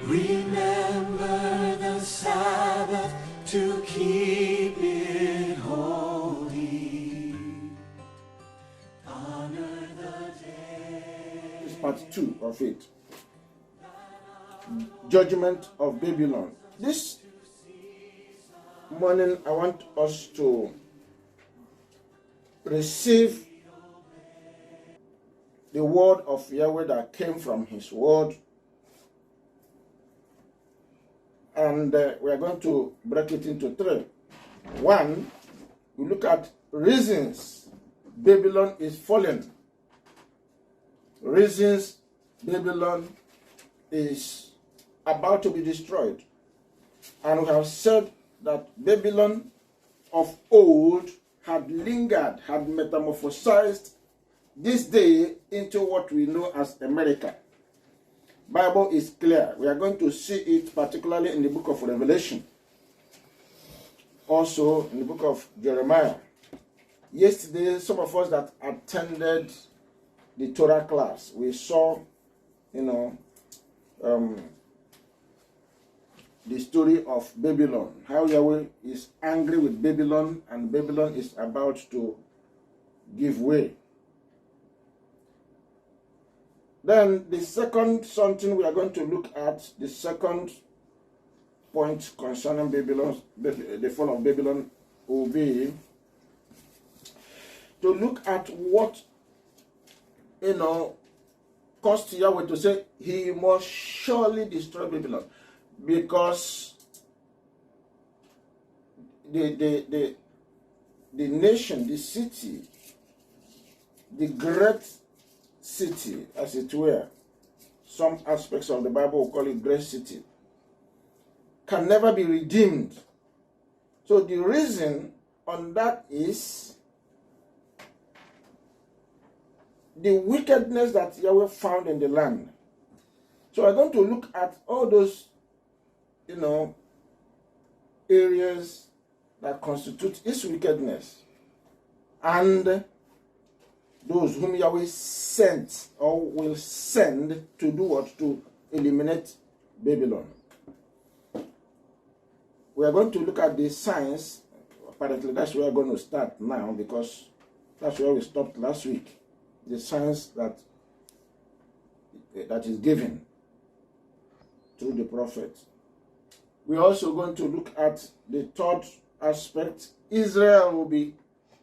Remember the Sabbath to keep it holy. Honor the day. It's part 2 of it. Judgement of Babylon. This morning I want us to receive the word of Yahweh that came from his word, and we are going to break it into 3. 1, we look at reasons Babylon is fallen. Reasons Babylon is about to be destroyed. And we have said that Babylon of old had lingered, had metamorphosized this day into what we know as America. Bible is clear. We are going to see it particularly in the book of Revelation. Also in the book of Jeremiah. Yesterday, some of us that attended the Torah class, we saw, the story of Babylon. How Yahweh is angry with Babylon and Babylon is about to give way. Then the second something we are going to look at, the second point concerning Babylon, the fall of Babylon, will be to look at what, caused Yahweh to say he must surely destroy Babylon. Because the nation, the city, the great city, as it were, some aspects of the Bible will call it great city, can never be redeemed. So the reason on that is the wickedness that Yahweh found in the land. So we're going to look at all those areas that constitute its wickedness, and those whom Yahweh sent or will send to do what? To eliminate Babylon. We are going to look at the signs. Apparently, that's where we're going to start now, because that's where we stopped last week. The signs that is given through the prophet. We're also going to look at the third aspect. Israel will be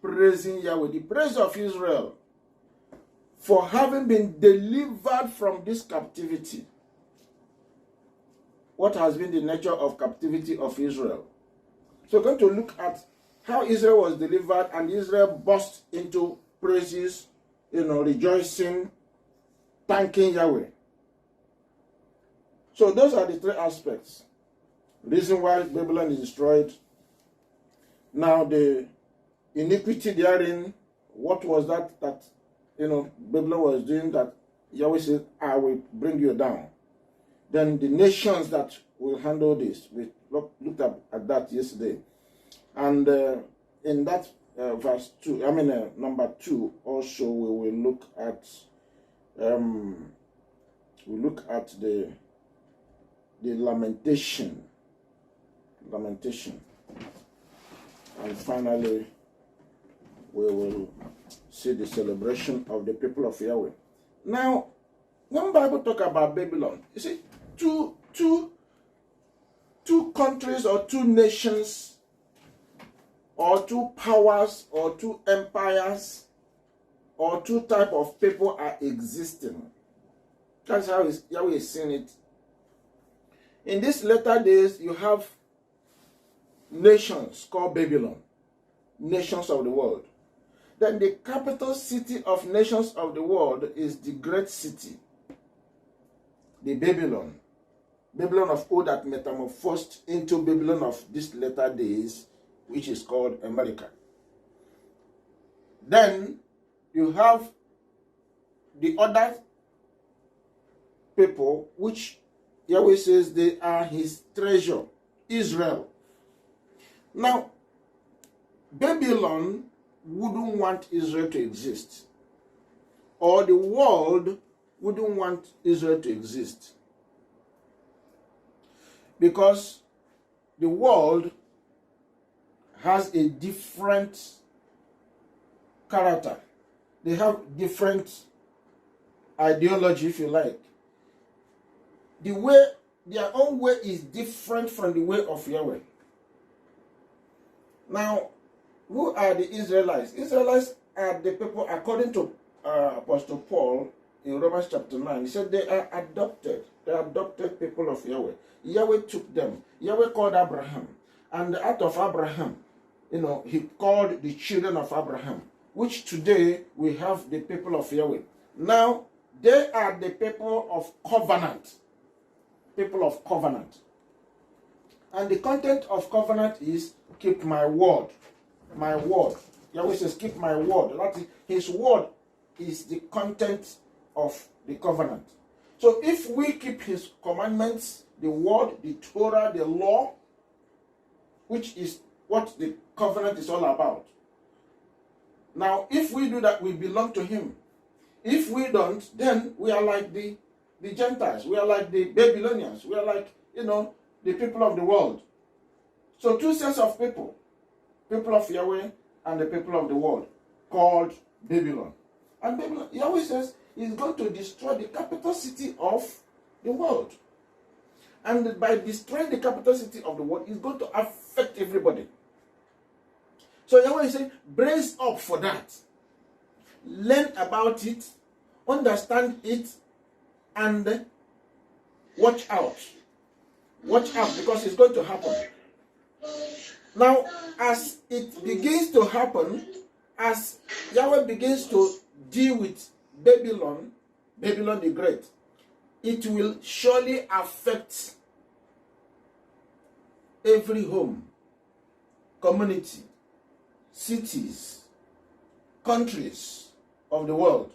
praising Yahweh. The praise of Israel for having been delivered from this captivity. What has been the nature of captivity of Israel? So we're going to look at how Israel was delivered, and Israel burst into praises, rejoicing, thanking Yahweh. So those are the 3 aspects. Reason why Babylon is destroyed. Now the iniquity therein, what was that Babylon was doing that Yahweh said, I will bring you down. Then the nations that will handle this. We looked at that yesterday. And in that verse 2, number 2, also we will look at the lamentation. And finally, we will see the celebration of the people of Yahweh. Now, when the Bible talk about Babylon, you see, two countries or 2 nations or 2 powers or 2 empires or 2 type of people are existing. That's how Yahweh is seeing it. In these latter days, you have nations called Babylon, nations of the world. Then the capital city of nations of the world is the great city, the Babylon. Babylon of old that metamorphosed into Babylon of these latter days, which is called America. Then you have the other people, which Yahweh says they are his treasure, Israel. Now, Babylon wouldn't want Israel to exist, or the world wouldn't want Israel to exist. Because the world has a different character. They have different ideology, if you like. Their own way is different from the way of Yahweh. Now, who are the Israelites? Israelites are the people, according to Apostle Paul in Romans chapter 9. He said they are adopted. They are adopted people of Yahweh. Yahweh took them. Yahweh called Abraham. And out of Abraham, he called the children of Abraham, which today we have the people of Yahweh. Now, they are the people of covenant. People of covenant. And the content of covenant is keep my word. My word. Yahweh says keep my word. That is, his word is the content of the covenant. So if we keep his commandments, the word, the Torah, the law, which is what the covenant is all about. Now, if we do that, we belong to him. If we don't, then we are like the Gentiles. We are like the Babylonians. We are like, the people of the world. So two sets of people. People of Yahweh and the people of the world, called Babylon. And Babylon, Yahweh says, he's going to destroy the capital city of the world. And by destroying the capital city of the world, it's going to affect everybody. So Yahweh is saying, brace up for that. Learn about it, understand it, and watch out. Watch out, because it's going to happen. Now, as it begins to happen, as Yahweh begins to deal with Babylon the Great, it will surely affect every home, community, cities, countries of the world,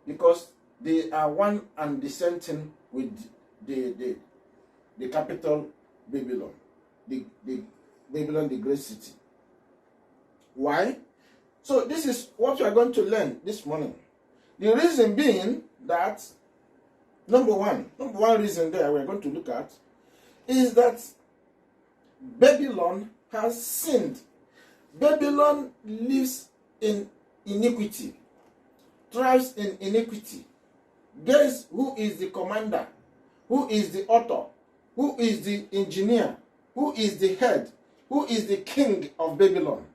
because they are one and the same thing with the capital Babylon, the Babylon the Great City. Why? So this is what we are going to learn this morning. The reason being that number one reason there we're going to look at is that Babylon has sinned. Babylon lives in iniquity, thrives in iniquity. Guess who is the commander? Who is the author? Who is the engineer? Who is the head? Who is the king of Babylon?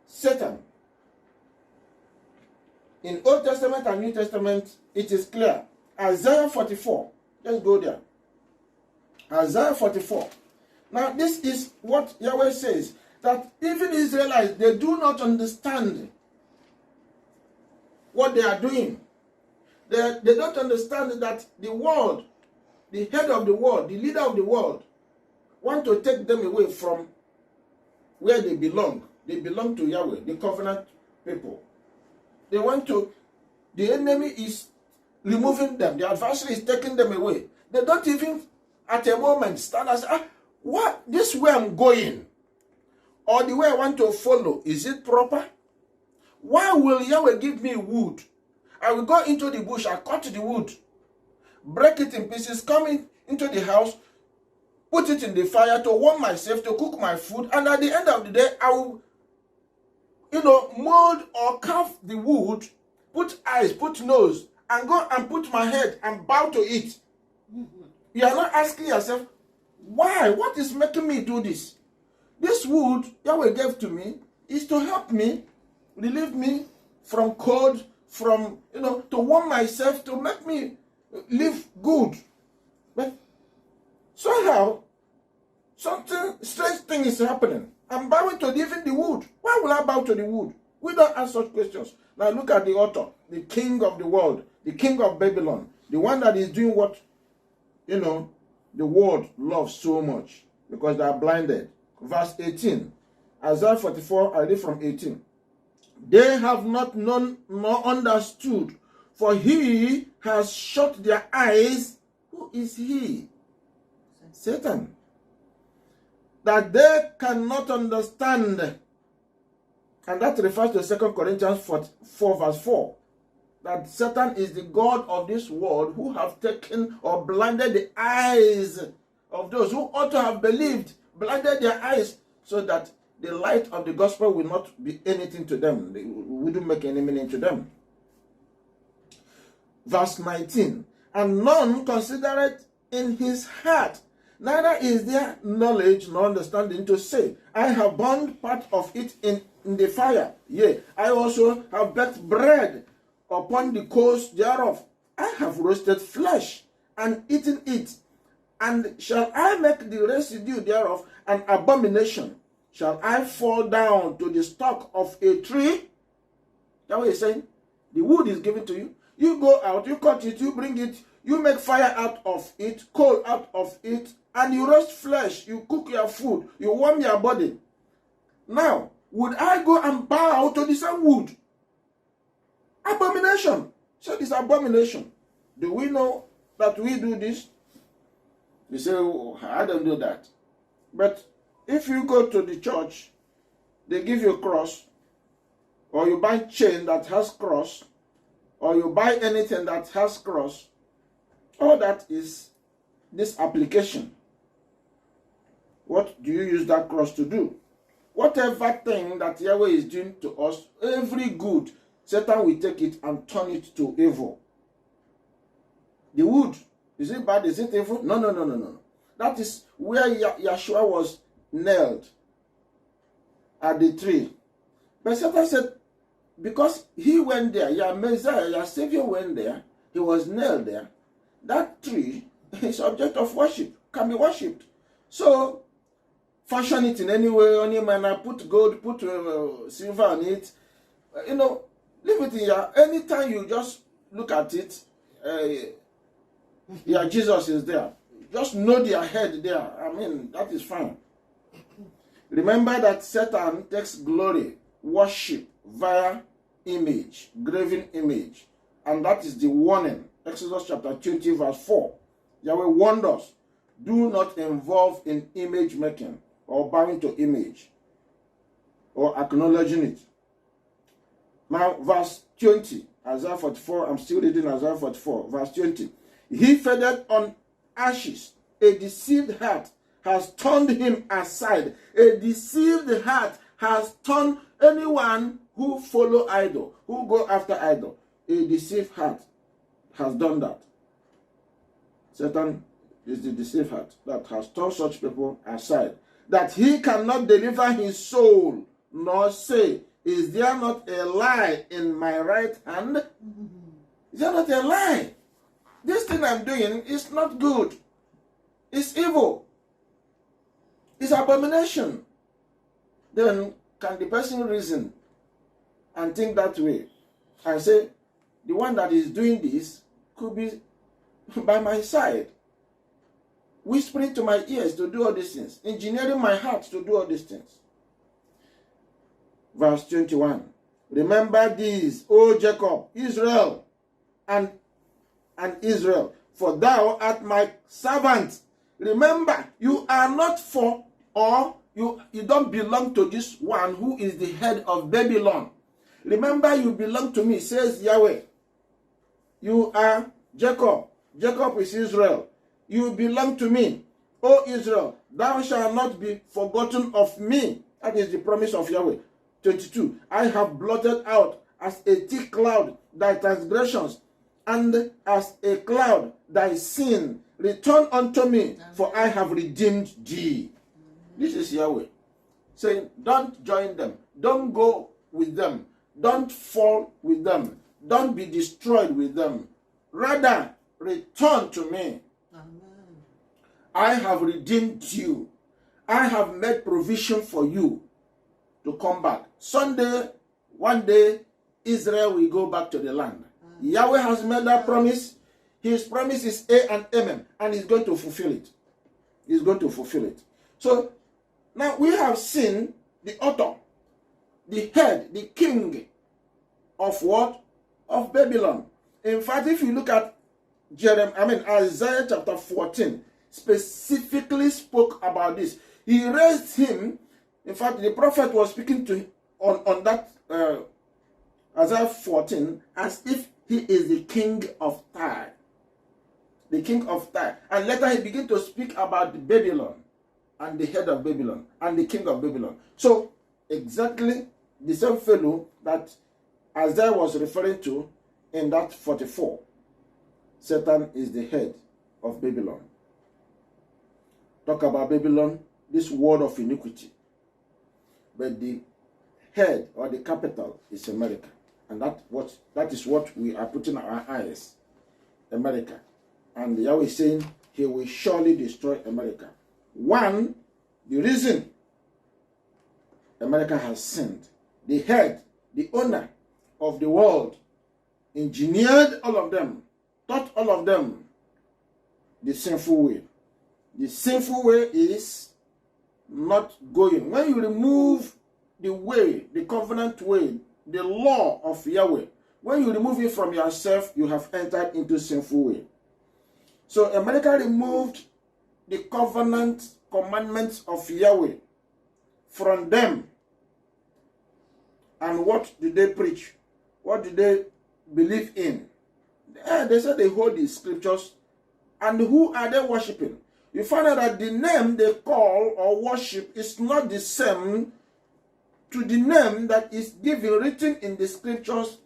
Satan. In Old Testament and New Testament, it is clear. Isaiah 44. Let's go there. Isaiah 44. Now, this is what Yahweh says, that even Israelites, they do not understand what they are doing. They don't understand that the world, the head of the world, the leader of the world, want to take them away from where they belong. They belong to Yahweh, the covenant people. They want to, the enemy is removing them. The adversary is taking them away. They don't even, at a moment, stand and say, what? This way I'm going, or the way I want to follow, is it proper? Why will Yahweh give me wood? I will go into the bush, I cut the wood, break it in pieces, come into the house, put it in the fire to warm myself, to cook my food, and at the end of the day, I will, mold or carve the wood, put eyes, put nose, and go and put my head and bow to it. You are not asking yourself, why? What is making me do this? This wood Yahweh gave to me is to help me, relieve me from cold, from, to warm myself, to make me live good. But somehow, something strange thing is happening. I'm bowing to even the wood. Why will I bow to the wood? We don't ask such questions. Now look at the author, the king of the world, the king of Babylon, the one that is doing what, the world loves so much, because they are blinded. Verse 18, Isaiah 44, I read from 18. They have not known nor understood, for he has shut their eyes. Who is he? Satan. That they cannot understand. And that refers to 2 Corinthians 4 verse 4. That Satan is the god of this world, who have taken or blinded the eyes of those who ought to have believed, blinded their eyes, so that the light of the gospel will not be anything to them. It wouldn't make any meaning to them. Verse 19, and none considereth in his heart, neither is there knowledge nor understanding to say, I have burned part of it in the fire. Yea, I also have baked bread upon the coals thereof. I have roasted flesh and eaten it. And shall I make the residue thereof an abomination? Shall I fall down to the stalk of a tree? That's what he's saying. The wood is given to you. You go out, you cut it, you bring it, you make fire out of it, coal out of it, and you roast flesh, you cook your food, you warm your body. Now, would I go and bow to the same wood? Abomination. So this abomination. Do we know that we do this? You say, oh, I don't do that. But if you go to the church, they give you a cross, or you buy chain that has cross, or you buy anything that has cross, all that is this application. What do you use that cross to do? Whatever thing that Yahweh is doing to us, every good, Satan will take it and turn it to evil. The wood, is it bad? Is it evil? No. That is where Yeshua was nailed at the tree. But Satan said, because he went there, your Messiah, your Savior went there, he was nailed there, that tree is object of worship, can be worshipped. So, fashion it in any way, any manner, put gold, put silver on it, leave it in here. Anytime you just look at it, Jesus is there. Just nod your head there. I mean, that is fine. Remember that Satan takes glory, worship, via image, graven image. And that is the warning. Exodus chapter 20 verse 4. Yahweh warned us, do not involve in image making or bowing to image or acknowledging it. Now verse 20, Isaiah 44, I'm still reading Isaiah 44, verse 20. He feedeth on ashes, a deceived heart has turned him aside. A deceived heart has turned anyone who follow idol, who go after idol. A deceived heart has done that. Satan is the deceived heart that has turned such people aside, that he cannot deliver his soul, nor say, is there not a lie in my right hand? Is there not a lie? This thing I'm doing is not good. It's evil. It's abomination. Then can the person reason and think that way and say, the one that is doing this could be by my side, whispering to my ears to do all these things, engineering my heart to do all these things. Verse 21. Remember these, O Jacob, Israel, and Israel, for thou art my servant. Remember, you are not for, or you don't belong to this one who is the head of Babylon. Remember, you belong to me, says Yahweh. You are Jacob. Jacob is Israel. You belong to me. O Israel, thou shalt not be forgotten of me. That is the promise of Yahweh. 22. I have blotted out as a thick cloud thy transgressions, and as a cloud thy sin. Return unto me, for I have redeemed thee. This is Yahweh saying, don't join them. Don't go with them. Don't fall with them. Don't be destroyed with them. Rather, return to me. Amen. I have redeemed you. I have made provision for you to come back. Someday, one day, Israel will go back to the land. Yahweh has made that promise. His promise is A and Amen, and he's going to fulfill it. He's going to fulfill it. So, now we have seen the author, the head, the king of what? Of Babylon. In fact, if you look at Isaiah chapter 14, specifically spoke about this. He raised him. In fact, the prophet was speaking to on that Isaiah 14 as if he is the king of Tyre. the king of Tyre. And later he began to speak about Babylon and the head of Babylon and the king of Babylon. So exactly the same fellow that Isaiah was referring to in that 44. Satan is the head of Babylon. Talk about Babylon, this world of iniquity. But the head or the capital is America. And that is what we are putting our eyes. America. And Yahweh is saying he will surely destroy America. One, the reason America has sinned. The head, the owner of the world, engineered all of them, taught all of them the sinful way. The sinful way is not going. When you remove the way, the covenant way, the law of Yahweh, when you remove it from yourself, you have entered into sinful way. So America removed the covenant commandments of Yahweh from them. And what do they preach? What do they believe in? They say they hold the scriptures. And who are they worshiping? You find out that the name they call or worship is not the same to the name that is given, written in the scriptures.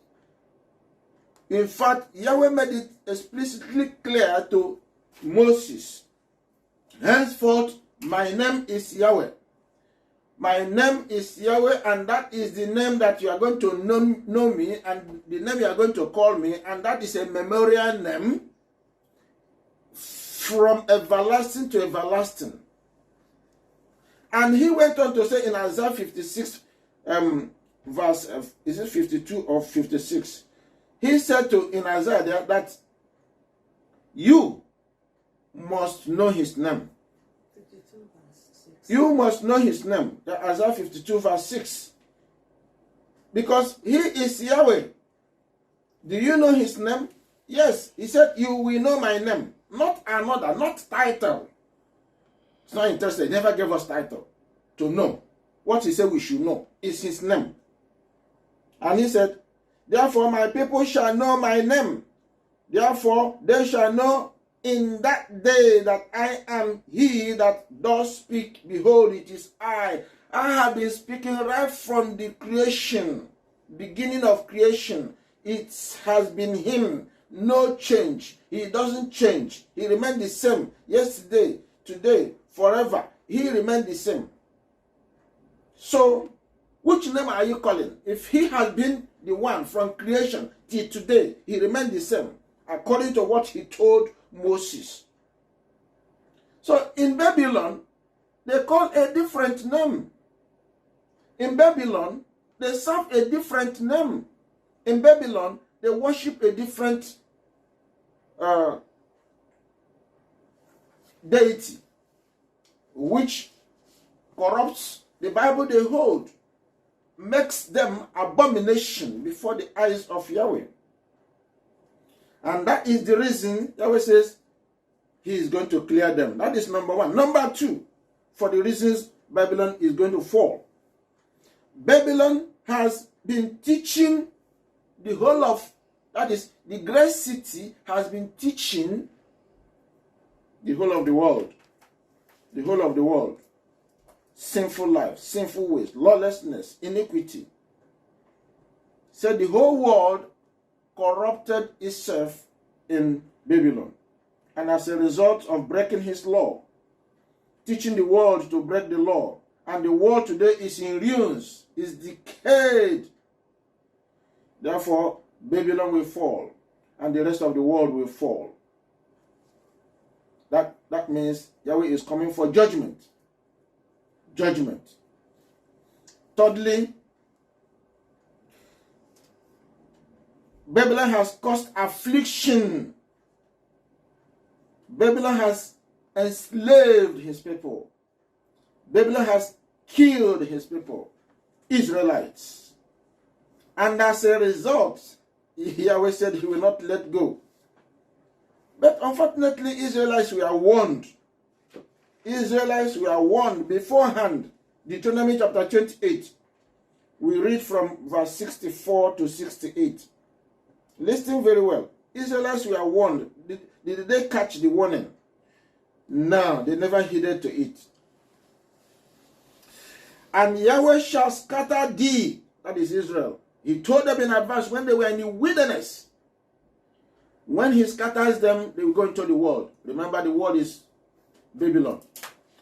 In fact, Yahweh made it explicitly clear to Moses. Henceforth, my name is Yahweh. My name is Yahweh, and that is the name that you are going to know me, and the name you are going to call me, and that is a memorial name from everlasting to everlasting. And he went on to say in Isaiah 56, verse, is it 52 or 56? He said in Isaiah there that you must know his name. 52 verse 6. You must know his name. Isaiah 52 verse 6. Because he is Yahweh. Do you know his name? Yes. He said, you will know my name. Not another, not title. It's not interested. He never gave us title to know. What he said we should know is his name. And he said, therefore my people shall know my name. Therefore they shall know in that day that I am he that does speak. Behold, it is I. I have been speaking right from the creation, beginning of creation. It has been him. No change. He doesn't change. He remained the same yesterday, today, forever. He remained the same. So, which name are you calling? If he has been the one from creation till today, he remained the same, according to what he told Moses. So, in Babylon, they call a different name. In Babylon, they serve a different name. In Babylon, they worship a different deity, which corrupts the Bible they hold, makes them abomination before the eyes of Yahweh. And that is the reason Yahweh says he is going to clear them. That is number one. Number two, for the reasons Babylon is going to fall. Babylon has been teaching the whole of, that is, the great city has been teaching the whole of the world. The whole of the world. Sinful life, sinful ways, lawlessness, iniquity. So the whole world corrupted itself in Babylon. And as a result of breaking his law, teaching the world to break the law, and the world today is in ruins, is decayed. Therefore, Babylon will fall, and the rest of the world will fall. That means Yahweh is coming for judgment. Judgment. Thirdly, Babylon has caused affliction. Babylon has enslaved his people. Babylon has killed his people, Israelites. And as a result, Yahweh said he will not let go. But unfortunately, Israelites were warned. Israelites were warned beforehand. Deuteronomy chapter 28. We read from verse 64 to 68. Listen very well. Israelites were warned. Did they catch the warning? No, they never heeded to it. And Yahweh shall scatter thee, that is Israel. He told them in advance when they were in the wilderness. When he scatters them, they will go into the world. Remember, the world is Babylon.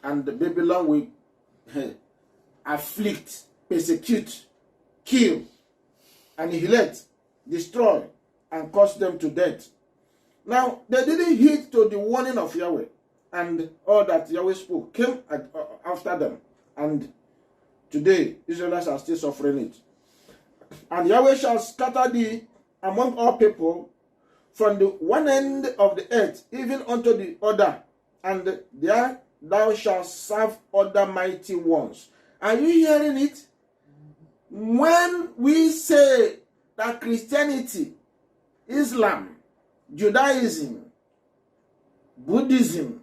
And the Babylon will afflict, persecute, kill, annihilate, destroy, and cause them to death. Now, they didn't heed to the warning of Yahweh, and all that Yahweh spoke came after them. And today, Israelites are still suffering it. And Yahweh shall scatter thee among all people from the one end of the earth, even unto the other, and there thou shalt serve other mighty ones. Are you hearing it? When we say that Christianity, Islam, Judaism, Buddhism,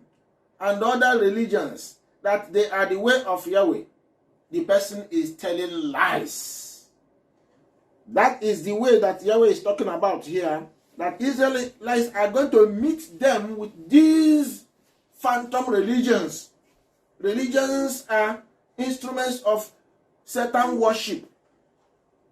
and other religions, that they are the way of Yahweh, the person is telling lies. That is the way that Yahweh is talking about here, that Israelites are going to meet them with these phantom religions. Religions are instruments of Satan worship.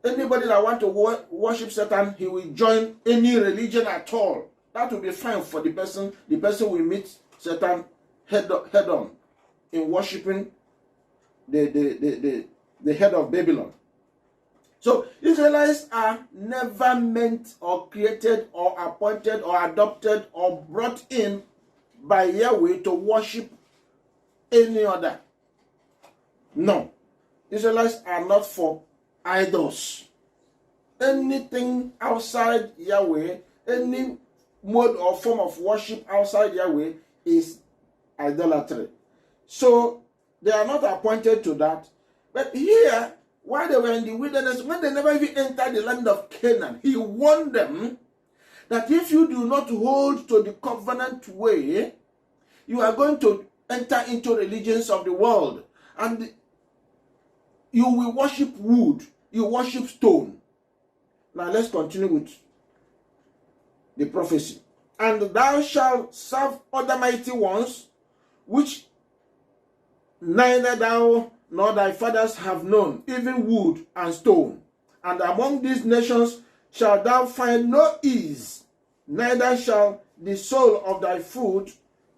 Anybody that wants to worship Satan, he will join any religion at all. That will be fine for the person. The person will meet Satan head on in worshiping the head of Babylon. So Israelites are never meant or created or appointed or adopted or brought in by Yahweh to worship any other. No. Israelites are not for idols. Anything outside Yahweh, any mode or form of worship outside Yahweh is idolatry. So they are not appointed to that. But here, while they were in the wilderness, when they never even entered the land of Canaan, he warned them that if you do not hold to the covenant way, you are going to enter into religions of the world. And you will worship wood, you worship stone. Now let's continue with the prophecy. And thou shalt serve other mighty ones, which neither thou nor thy fathers have known, even wood and stone. And among these nations shalt thou find no ease, neither shall the sole of thy foot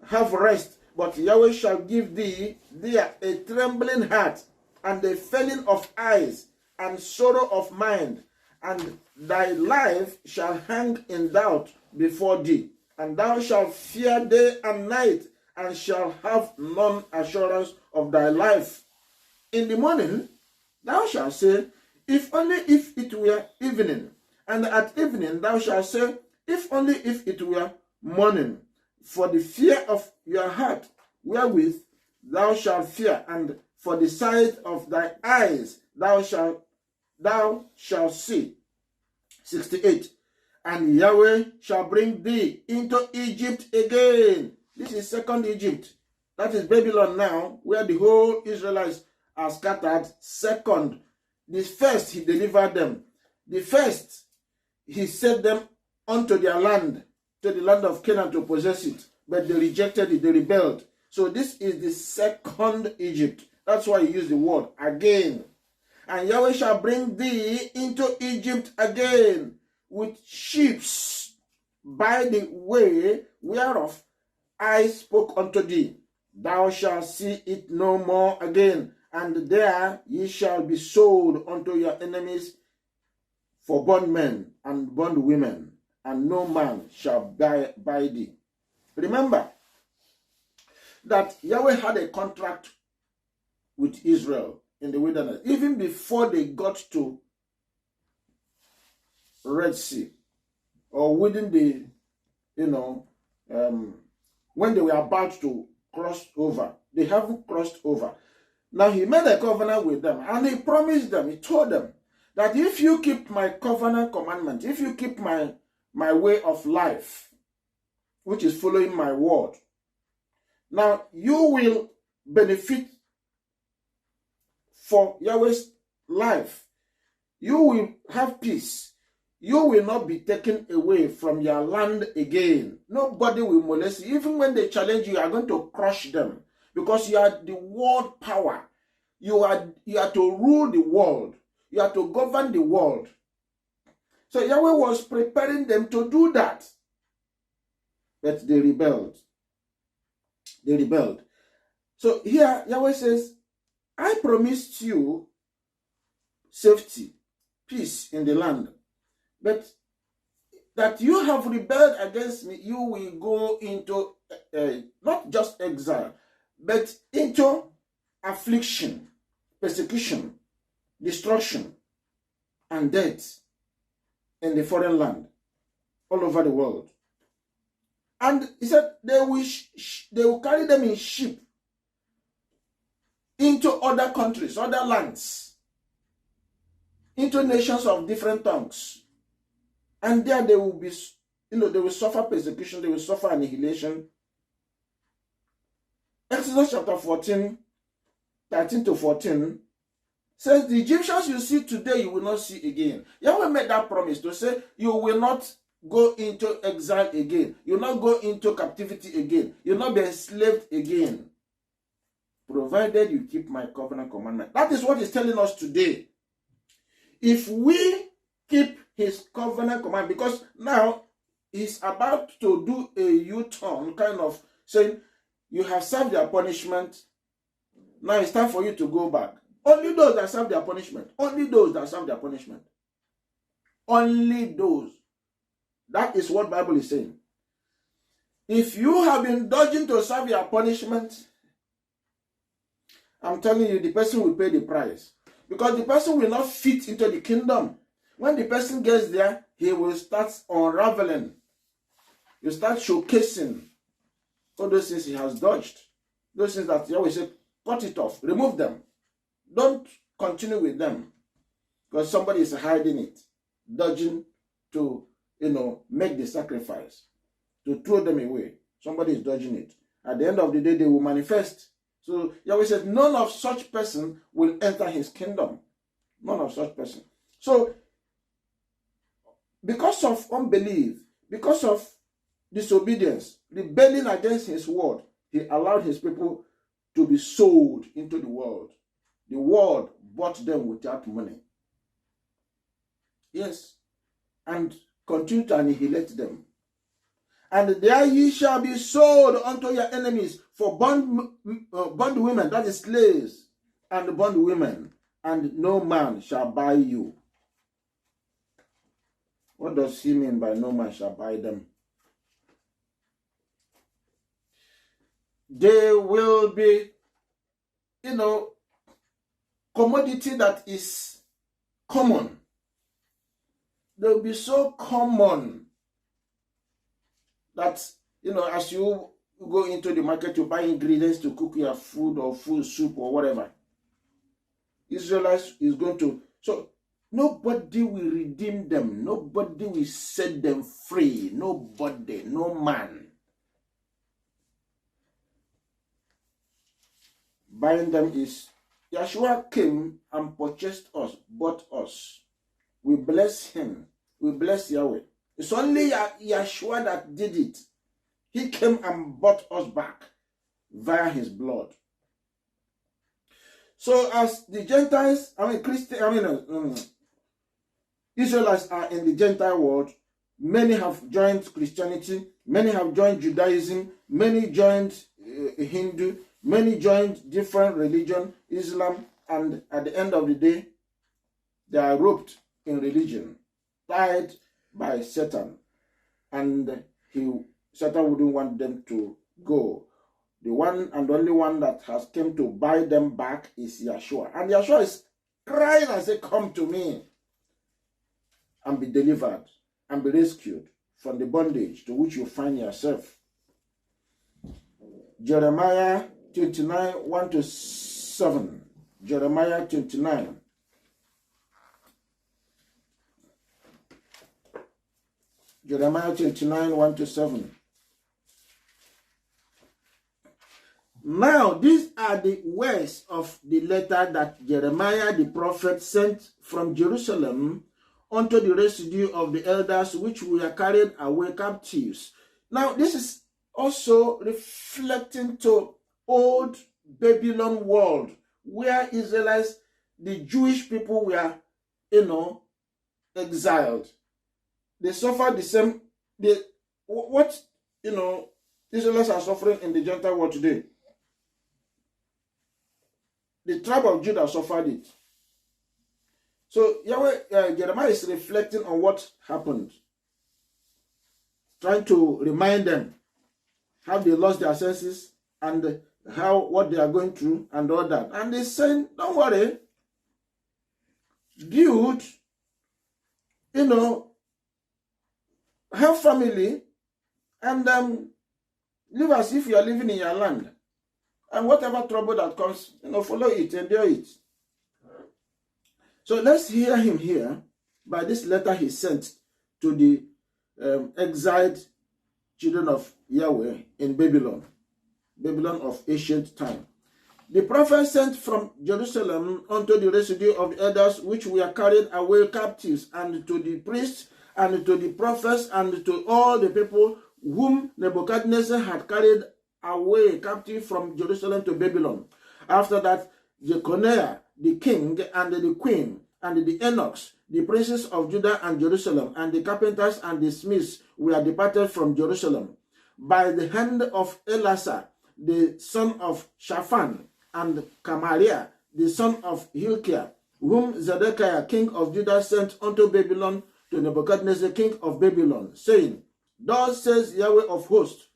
have rest, but Yahweh shall give thee there a trembling heart, and a failing of eyes, and sorrow of mind, and thy life shall hang in doubt before thee, and thou shalt fear day and night, and shalt have none assurance of thy life. In the morning thou shalt say, if only if it were evening, and at evening thou shalt say, if only if it were morning. For the fear of your heart wherewith thou shalt fear, and for the sight of thy eyes thou shalt see. 68. And Yahweh shall bring thee into Egypt again. This is second Egypt. That is Babylon now, where the whole Israelites are scattered. Second, the first he delivered them. The first he set them unto their land, to the land of Canaan, to possess it. But they rejected it, they rebelled. So this is the second Egypt. That's why he used the word again. And Yahweh shall bring thee into Egypt again with ships, by the way whereof I spoke unto thee. Thou shalt see it no more again, and there ye shall be sold unto your enemies for bondmen and bondwomen, and no man shall buy thee. Remember that Yahweh had a contract with Israel in the wilderness, even before they got to Red Sea, or within the, when they were about to cross over. They haven't crossed over. Now he made a covenant with them, and he promised them, he told them that if you keep my covenant commandment, if you keep my way of life, which is following my word, now you will benefit for Yahweh's life. You will have peace. you will not be taken away from your land again. Nobody will molest you. Even when they challenge you, you are going to crush them, because you are the world power. You are to rule the world. You are to govern the world. So Yahweh was preparing them to do that. But they rebelled. They rebelled. So here Yahweh says, I promised you safety, peace in the land. But that you have rebelled against me, you will go into not just exile, but into affliction, persecution, destruction, and death in the foreign land, all over the world. And he said they will carry them in ship into other countries, other lands, into nations of different tongues. And there they will be, they will suffer persecution, they will suffer annihilation. Exodus chapter 14, 13 to 14 says, the Egyptians you see today, you will not see again. Yahweh made that promise to say, you will not go into exile again. You will not go into captivity again. You will not be enslaved again, provided you keep my covenant commandment. That is what he's telling us today. If we keep his covenant command, because now he's about to do a U-turn, kind of saying, you have served your punishment, now it's time for you to go back. Only those that serve their punishment. Only those that serve their punishment. Only those. That is what the Bible is saying. If you have been dodging to serve your punishment, I'm telling you, the person will pay the price. Because the person will not fit into the kingdom. When the person gets there, he will start unraveling. You start showcasing all those things he has dodged. Those things that you always say, cut it off, remove them. Don't continue with them. Because somebody is hiding it, dodging to, make the sacrifice, to throw them away. Somebody is dodging it. At the end of the day, they will manifest. So Yahweh said, none of such person will enter his kingdom. None of such person. So, because of unbelief, because of disobedience, rebelling against his word, he allowed his people to be sold into the world. The world bought them without money. Yes. And continue to annihilate them. And there ye shall be sold unto your enemies for bondwomen, that is slaves, and bondwomen, and no man shall buy you. What does he mean by no man shall buy them? They will be, commodity that is common. They will be so common that, as you go into the market to buy ingredients to cook your food or food soup or whatever, Israelites is going to, so nobody will redeem them. Nobody will set them free. Nobody, no man. Buying them is, Yeshua came and purchased us, bought us. We bless him. We bless Yahweh. It's only Yeshua that did it. He came and bought us back via his blood. So as the Gentiles, Israelites are in the Gentile world, many have joined Christianity, many have joined Judaism, many joined Hindu, many joined different religion, Islam, and at the end of the day, they are roped in religion, tied by Satan, and Satan wouldn't want them to go. The one and only one that has come to buy them back is Yeshua. And Yeshua is crying and saying, come to me and be delivered and be rescued from the bondage to which you find yourself. Jeremiah 29, 1 to 7. Jeremiah 29. Jeremiah 29, 1 to 7. Now, these are the words of the letter that Jeremiah the prophet sent from Jerusalem unto the residue of the elders which were carried away captives. Now, this is also reflecting to old Babylon world, where Israelites, the Jewish people, were, exiled. They suffered the same, what, Israelites are suffering in the Gentile world today. The tribe of Judah suffered it. So Jeremiah is reflecting on what happened, trying to remind them how they lost their senses and what they are going through and all that. And he's saying, don't worry, build, have family, and live as if you are living in your land. And whatever trouble that comes, follow it, endure it. So let's hear him here by this letter he sent to the exiled children of Yahweh in Babylon of ancient time. The prophet sent from Jerusalem unto the residue of the elders which were carried away captives, and to the priests, and to the prophets, and to all the people whom Nebuchadnezzar had carried away captive from Jerusalem to Babylon. After that, Jeconiah, the king, and the queen, and the eunuchs, the princes of Judah and Jerusalem, and the carpenters and the smiths were departed from Jerusalem by the hand of Elasah, the son of Shaphan, and Camariah, the son of Hilkiah, whom Zedekiah, king of Judah, sent unto Babylon to Nebuchadnezzar, king of Babylon, saying, Thus says Yahweh of hosts,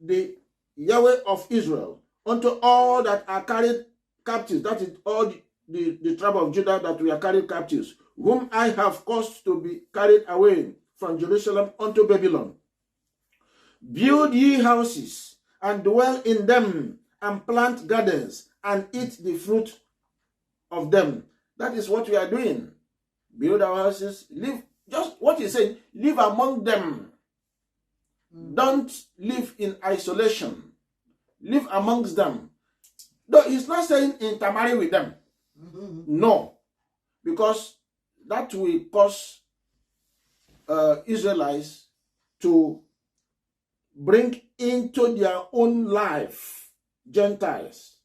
the Yahweh of Israel, unto all that are carried captives, that is all the tribe of Judah that we are carried captives, whom I have caused to be carried away from Jerusalem unto Babylon. Build ye houses, and dwell in them, and plant gardens, and eat the fruit of them. That is what we are doing. Build our houses, live, just what he's saying, live among them. Don't live in isolation. Live amongst them. Though he's not saying intermarry with them. No. Because that will cause Israelites to bring into their own life Gentiles.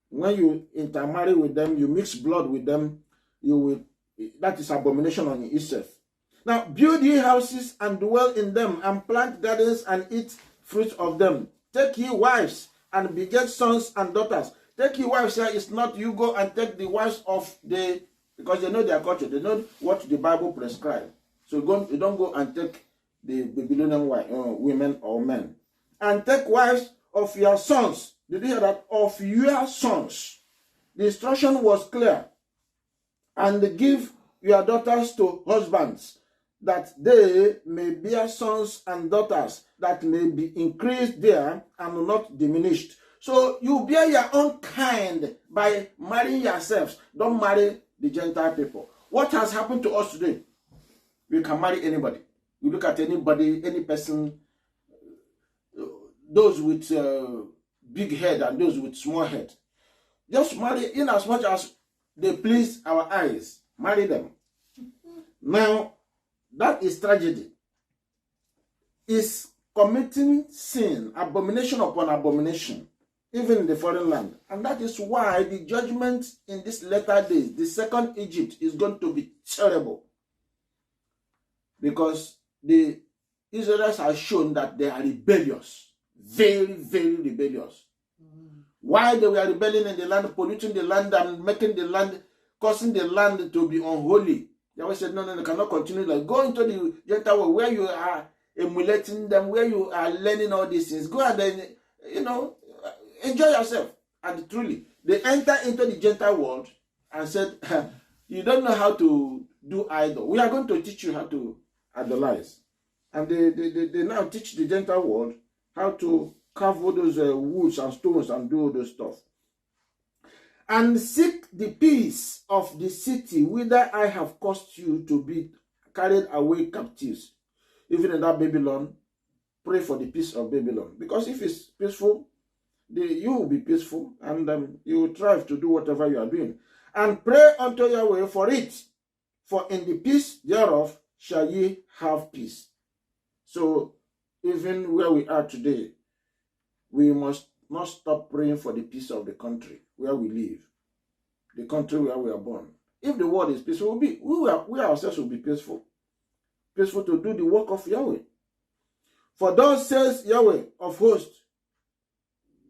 When you intermarry with them, you mix blood with them, that is abomination on itself. Now, build ye houses and dwell in them, and plant gardens and eat fruit of them. Take ye wives and beget sons and daughters. Take ye wives here is not you go and take the wives of because they know their culture, they know what the Bible prescribes. So you don't go and take the Babylonian women or men. And take wives of your sons. Did you hear that? Of your sons. The instruction was clear. And give your daughters to husbands, that they may bear sons and daughters, that may be increased there and not diminished. So you bear your own kind by marrying yourselves. Don't marry the Gentile people. What has happened to us today? We can marry anybody. You look at anybody, any person, those with big head and those with small head. Just marry in as much as they please our eyes. Marry them. Now, that is tragedy. Is committing sin, abomination upon abomination, even in the foreign land. And that is why the judgment in these latter days, the second Egypt, is going to be terrible. Because the Israelites have shown that they are rebellious. Very, very rebellious. Why they were rebelling in the land, polluting the land and making the land, causing the land to be unholy. Yahweh said, no, they cannot continue. Like, go into the Gentile world where you are emulating them, where you are learning all these things. Go and then, enjoy yourself. And truly, they enter into the Gentile world and said, you don't know how to do idol. We are going to teach you how to idolize. And they now teach the Gentile world how to carve all those woods and stones and do all those stuff. And seek the peace of the city whither I have caused you to be carried away captives. Even in that Babylon, pray for the peace of Babylon. Because if it's peaceful, you will be peaceful, and you will thrive to do whatever you are doing. And pray unto Yahweh for it. for in the peace thereof shall ye have peace. So, even where we are today, we must not stop praying for the peace of the country where we live, the country where we are born. If the world is peaceful, we ourselves will be peaceful to do the work of Yahweh. For thus says Yahweh of hosts,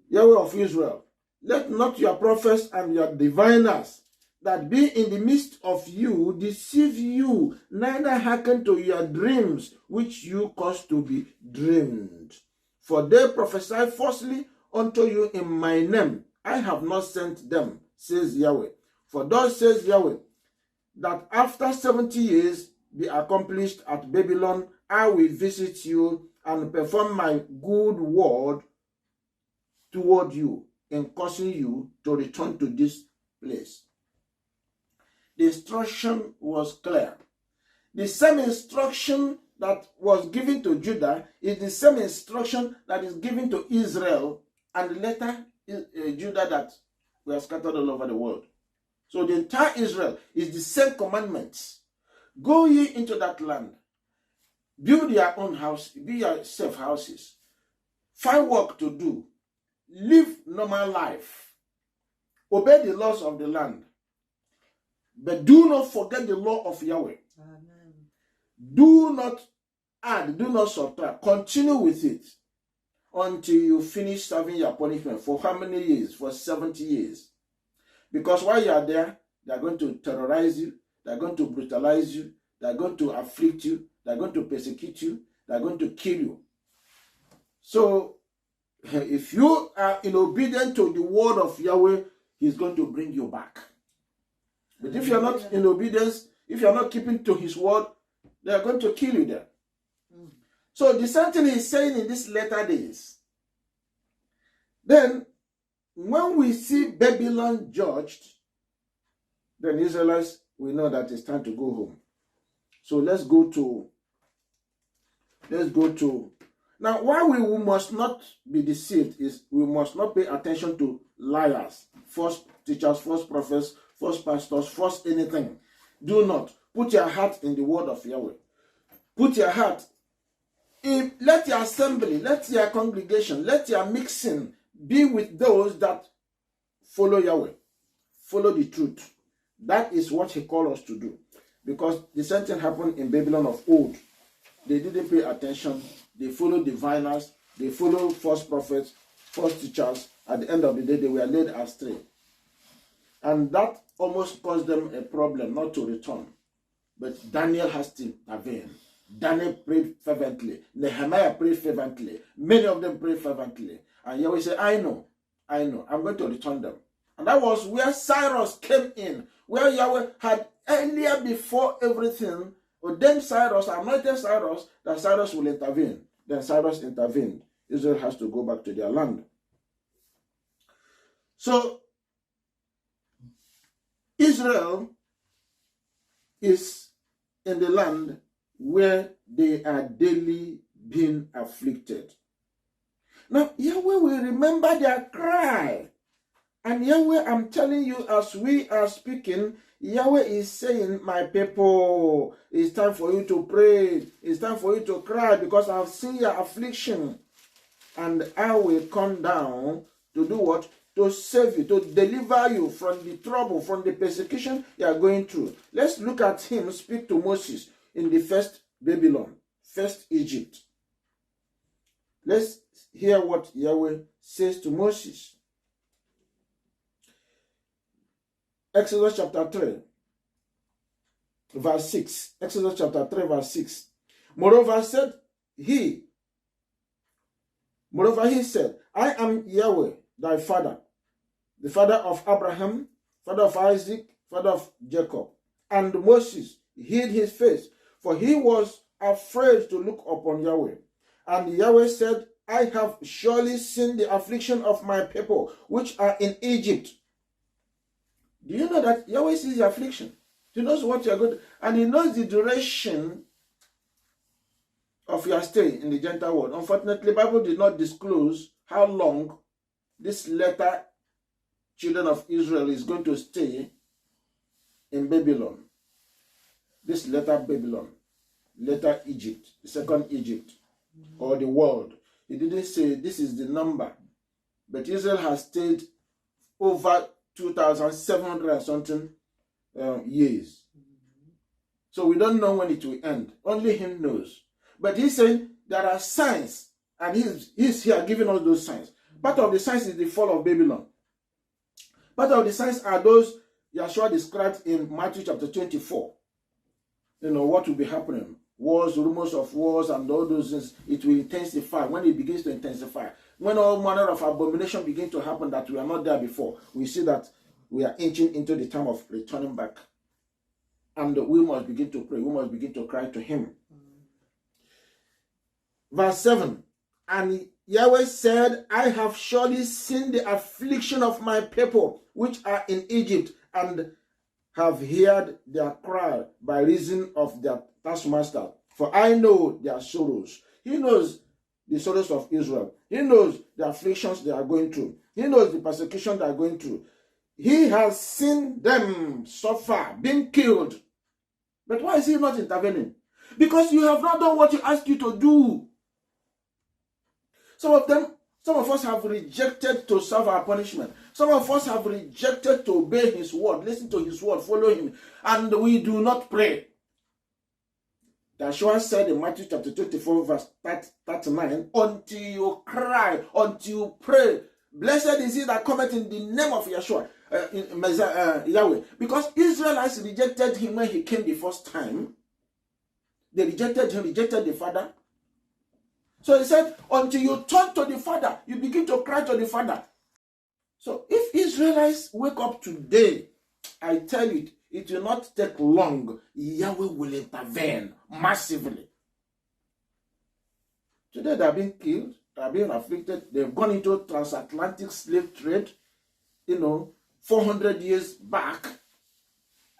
Yahweh of Israel, let not your prophets and your diviners that be in the midst of you deceive you, neither hearken to your dreams which you cause to be dreamed. For they prophesy falsely unto you in my name. I have not sent them, says Yahweh. For thus says Yahweh, that after 70 years be accomplished at Babylon, I will visit you and perform my good word toward you in causing you to return to this place. The instruction was clear. The same instruction that was given to Judah is the same instruction that is given to Israel and later Judah that were scattered all over the world. So the entire Israel is the same commandments. Go ye into that land, build your own house, build yourself houses, find work to do, live normal life, obey the laws of the land, but do not forget the law of Yahweh. Amen. Do not add, do not subtract. Continue with it until you finish serving your punishment. For how many years? For 70 years. Because while you are there, they are going to terrorize you, they are going to brutalize you, they are going to afflict you, they are going to persecute you, they are going to kill you. So, if you are obedient to the word of Yahweh, He is going to bring you back. But if you are not in obedience, if you are not keeping to His word, they are going to kill you there. So the same thing He's saying in these latter days. Then, when we see Babylon judged, then Israelites, we know that it's time to go home. So let's go to. Now, why we must not be deceived is we must not pay attention to liars, false teachers, false prophets, false pastors, false anything. Do not. Put your heart in the word of Yahweh. Put your heart in, let your assembly, let your congregation, let your mixing be with those that follow Yahweh, follow the truth. That is what He called us to do. Because the same thing happened in Babylon of old. They didn't pay attention. They followed diviners. They followed false prophets, false teachers. At the end of the day, they were led astray. And that almost caused them a problem not to return. But Daniel has to intervene. Daniel prayed fervently. Nehemiah prayed fervently. Many of them prayed fervently. And Yahweh said, I know. I'm going to return them. And that was where Cyrus came in. Where Yahweh had earlier before everything ordained Cyrus, anointed Cyrus, that Cyrus will intervene. Then Cyrus intervened. Israel has to go back to their land. So, Israel is in the land where they are daily being afflicted. Now, Yahweh will remember their cry. And Yahweh, I'm telling you, as we are speaking, Yahweh is saying, my people, it's time for you to pray. It's time for you to cry because I have seen your affliction. And I will come down to do what? To save you, to deliver you from the trouble, from the persecution you are going through. Let's look at him speak to Moses in the first Babylon, first Egypt. Let's hear what Yahweh says to Moses. Exodus chapter 3, verse 6. Exodus chapter 3, verse 6. Moreover, he said, I am Yahweh, thy father, the father of Abraham, father of Isaac, father of Jacob. And Moses hid his face, for he was afraid to look upon Yahweh. And Yahweh said, I have surely seen the affliction of my people, which are in Egypt. Do you know that Yahweh sees the affliction? He knows what you are going to, and He knows the duration of your stay in the Gentile world. Unfortunately, the Bible did not disclose how long this latter children of Israel is going to stay in Babylon. this later Babylon, later Egypt, the second Egypt, or the world. He didn't say this is the number. But Israel has stayed over 2,700 and something years. So we don't know when it will end. Only him knows. But he's saying there are signs, and he's here giving us those signs. Part of the signs is the fall of Babylon. Part of the signs are those Yeshua described in Matthew chapter 24. You know, what will be happening. Wars, rumors of wars, and all those things. It will intensify. When it begins to intensify, when all manner of abomination begin to happen that we are not there before, we see that we are inching into the time of returning back. And we must begin to pray. We must begin to cry to him. Verse 7. And Yahweh said, I have surely seen the affliction of my people, which are in Egypt, and have heard their cry by reason of their taskmaster. For I know their sorrows. He knows the sorrows of Israel. He knows the afflictions they are going through. He knows the persecution they are going through. He has seen them suffer, being killed. But why is he not intervening? Because you have not done what he asked you to do. Some of us have rejected to serve our punishment. Some of us have rejected to obey his word, listen to his word, follow him, and we do not pray. Yeshua said in Matthew chapter 24, verse 39, until you cry, until you pray, blessed is he that cometh in the name of Yeshua, Yahweh. Because Israelites rejected him when he came the first time. They rejected him, rejected the Father. So he said, until you turn to the Father, you begin to cry to the Father. So if Israelites wake up today, I tell you, it will not take long. Yahweh will intervene massively. Today they are being killed, they are being afflicted, they've gone into transatlantic slave trade. 400 years back,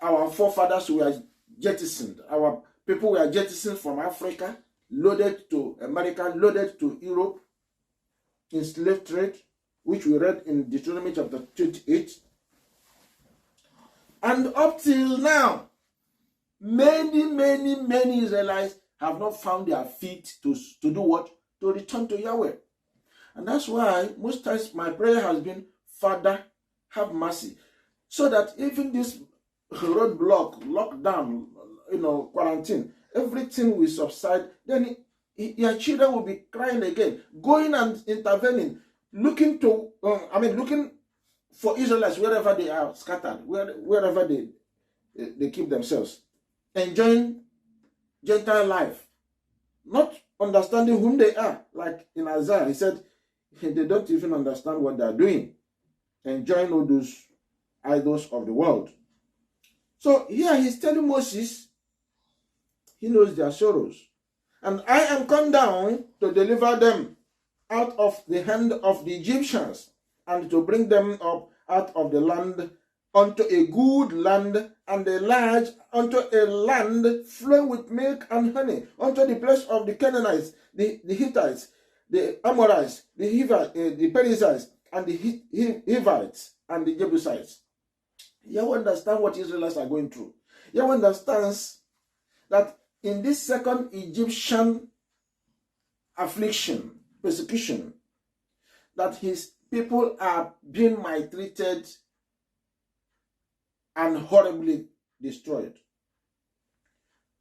our forefathers were jettisoned. Our people were jettisoned from Africa, loaded to America, loaded to Europe in slave trade, which we read in Deuteronomy chapter 28. And up till now, many Israelites have not found their feet to do what? To return to Yahweh. And that's why most times my prayer has been, Father, have mercy. So that even this roadblock, lockdown, quarantine, everything will subside. Then your children will be crying again, going and intervening, looking for Israelites wherever they are scattered, wherever they keep themselves, enjoying Gentile life, not understanding whom they are. Like in Isaiah, he said, they don't even understand what they are doing, enjoying all those idols of the world. So here he's telling Moses, he knows their sorrows. And I am come down to deliver them out of the hand of the Egyptians, and to bring them up out of the land unto a good land, and a large, unto a land flowing with milk and honey, unto the place of the Canaanites, the Hittites, the Amorites, the Perizzites, and the Hivites, and the Jebusites. You understand what Israelites are going through. You understands that in this second Egyptian affliction, persecution, that his people are being maltreated and horribly destroyed.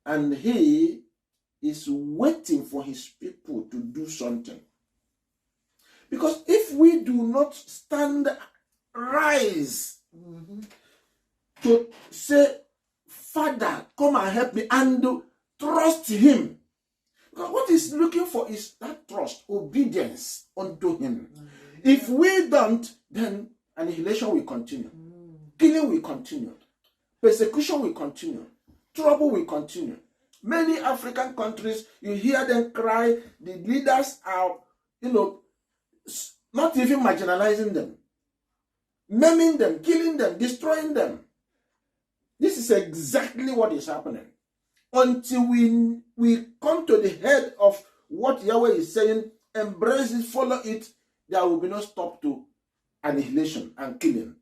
And he is waiting for his people to do something. Because if we do not rise to say, Father, come and help me, and trust him. Because what he's looking for is that trust, obedience unto him. If we don't, then annihilation will continue. Killing will continue. Persecution will continue. Trouble will continue. Many African countries, you hear them cry, the leaders are, not even marginalizing them, maiming them, killing them, destroying them. This is exactly what is happening. Until we come to the head of what Yahweh is saying, embrace it, follow it, there will be no stop to annihilation and killing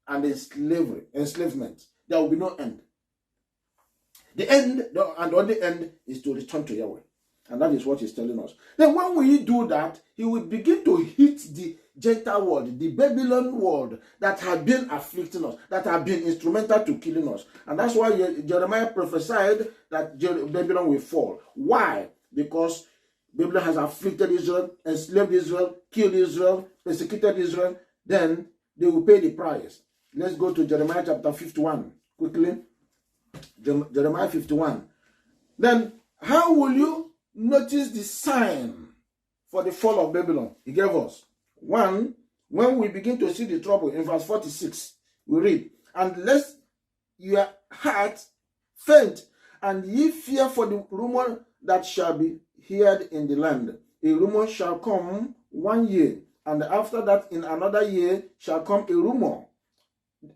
and enslavement. There will be no end. The end, and the only end is to return to Yahweh. And that is what he's telling us. Then when we do that, he will begin to hit the Gentile world, the Babylon world that had been afflicting us, that had been instrumental to killing us. And that's why Jeremiah prophesied that Babylon will fall. Why? Because Babylon has afflicted Israel, enslaved Israel, killed Israel, persecuted Israel. Then they will pay the price. Let's go to Jeremiah chapter 51 quickly. Jeremiah 51. Then how will you notice the sign for the fall of Babylon? He gave us. One, when we begin to see the trouble, in verse 46, we read, and lest your heart faint, and ye fear for the rumor that shall be heard in the land. A rumor shall come 1 year, and after that in another year shall come a rumor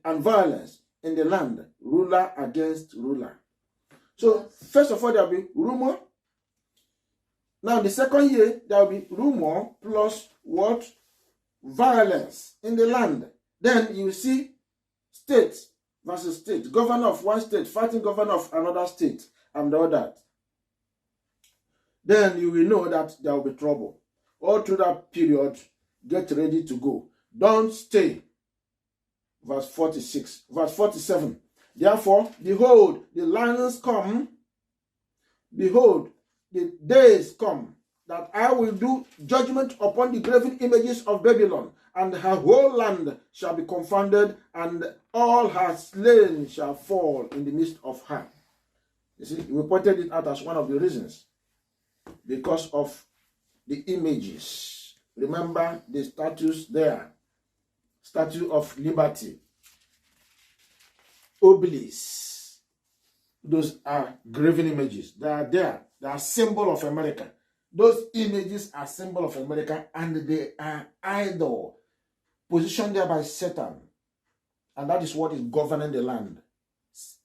and violence in the land, ruler against ruler. So, first of all, there will be rumor. Now, the second year, there will be rumor plus what? Violence in the land. Then you see state versus state. Governor of one state fighting governor of another state and all that. Then you will know that there will be trouble. All through that period, get ready to go. Don't stay. Verse 46. Verse 47. Therefore, behold, the lions come. Behold, the days come that I will do judgment upon the graven images of Babylon, and her whole land shall be confounded, and all her slain shall fall in the midst of her. You see, we pointed it out as one of the reasons. Because of the images. Remember the statues there. Statue of Liberty. Obelisks. Those are graven images. They are there. They are symbol of America. Those images are symbol of America, and they are idol, positioned there by Satan. And that is what is governing the land.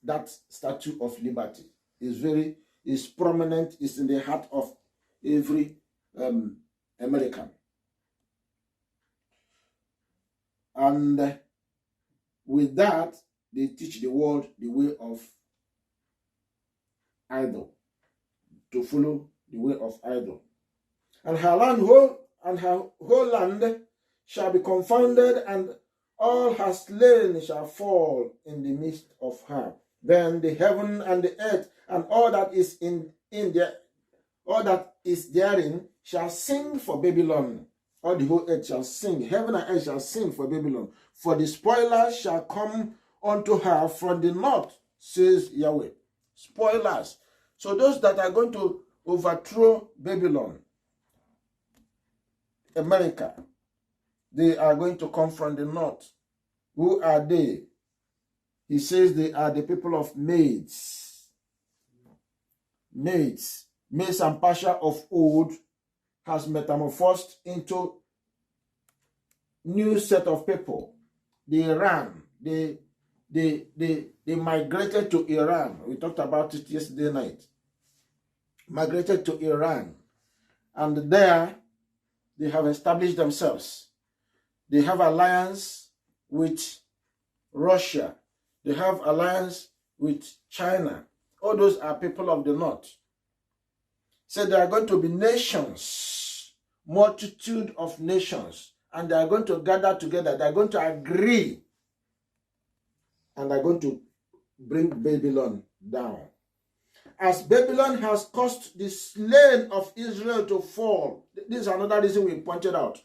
That Statue of Liberty is prominent, is in the heart of every American. And with that, they teach the world the way of idol, to follow the way of idol. And her whole land shall be confounded, and all her slain shall fall in the midst of her. Then the heaven and the earth and all that is all that is therein shall sing for Babylon. All the whole earth shall sing. Heaven and earth shall sing for Babylon. For the spoilers shall come unto her from the north, says Yahweh. Spoilers. So those that are going to overthrow Babylon, America, they are going to come from the north. Who are they? He says they are the people of maids. Maids. Maids and Pasha of old has metamorphosed into new set of people. They ran. They migrated to Iran. We talked about it yesterday night. Migrated to Iran. And there they have established themselves. They have alliance with Russia. They have alliance with China. All those are people of the north. So there are going to be nations, multitude of nations, and they are going to gather together. They are going to agree, and they are going to bring Babylon down. As Babylon has caused the slain of Israel to fall. This is another reason we pointed out.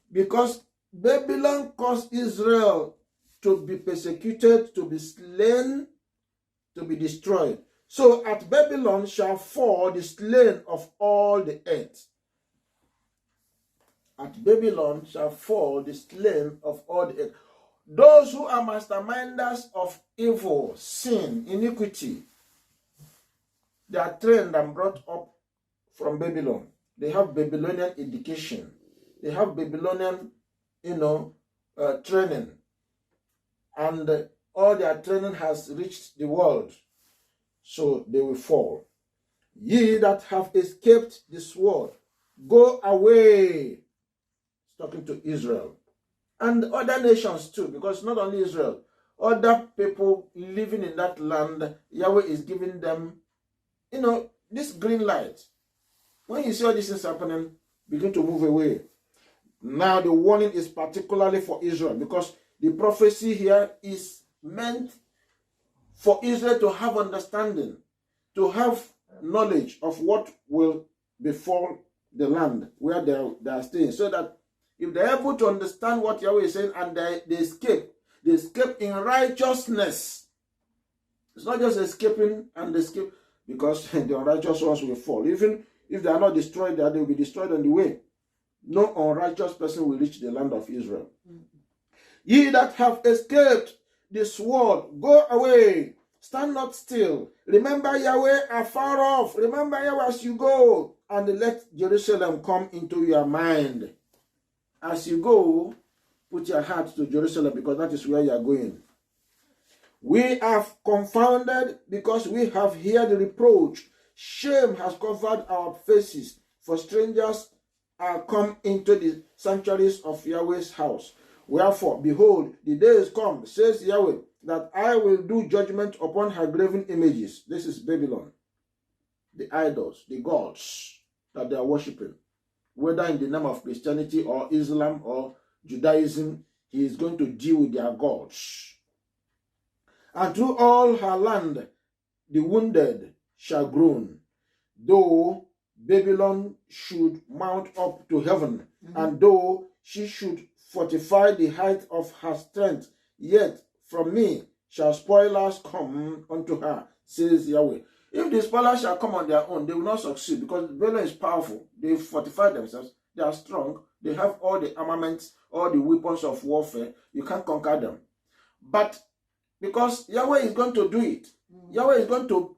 Because Babylon caused Israel to be persecuted, to be slain, to be destroyed. So at Babylon shall fall the slain of all the earth. At Babylon shall fall the slain of all the earth. Those who are masterminders of evil, sin, iniquity, they are trained and brought up from Babylon. They have Babylonian education. They have Babylonian, training. And all their training has reached the world. So they will fall. Ye that have escaped the sword, go away. It's talking to Israel. And other nations too, because not only Israel, other people living in that land, Yahweh is giving them, this green light. When you see all these things happening, begin to move away. Now the warning is particularly for Israel, because the prophecy here is meant for Israel to have understanding, to have knowledge of what will befall the land where they are staying, so that if they're able to understand what Yahweh is saying and they escape in righteousness. It's not just escaping and escape, because the unrighteous ones will fall. Even if they are not destroyed there, they will be destroyed on the way. No unrighteous person will reach the land of Israel. Ye that have escaped the sword, go away. Stand not still. Remember Yahweh afar off. Remember Yahweh as you go. And let Jerusalem come into your mind. As you go, put your heart to Jerusalem, because that is where you are going. We have confounded because we have heard the reproach. Shame has covered our faces, for strangers are come into the sanctuaries of Yahweh's house. Wherefore, behold, the day is come, says Yahweh, that I will do judgment upon her graven images. This is Babylon. The idols, the gods that they are worshipping. Whether in the name of Christianity or Islam or Judaism, he is going to deal with their gods. And through all her land, the wounded shall groan, though Babylon should mount up to heaven, and though she should fortify the height of her strength, yet from me shall spoilers come unto her, says Yahweh. If the spoilers shall come on their own, they will not succeed, because Babylon is powerful. They fortify themselves. They are strong. They have all the armaments, all the weapons of warfare. You can't conquer them. But because Yahweh is going to do it, Yahweh is going to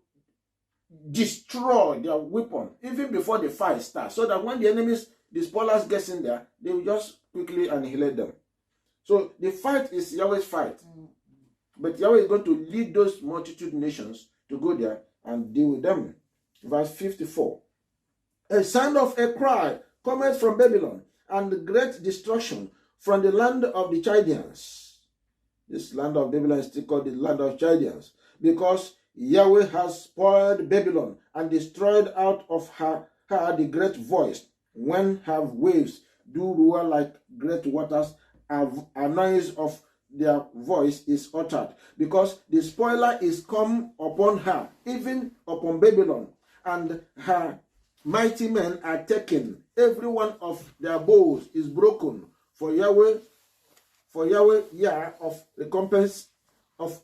destroy their weapon even before the fight starts, so that when the enemies, the spoilers gets in there, they will just quickly annihilate them. So the fight is Yahweh's fight. But Yahweh is going to lead those multitude nations to go there and deal with them. Verse 54. A sound of a cry cometh from Babylon, and great destruction from the land of the Chaldeans. This land of Babylon is still called the land of Chaldeans, because Yahweh has spoiled Babylon and destroyed out of her the great voice, when her waves do roar like great waters, a noise of their voice is uttered, because the spoiler is come upon her, even upon Babylon, and her mighty men are taken. Every one of their bows is broken. For Yahweh, Yah of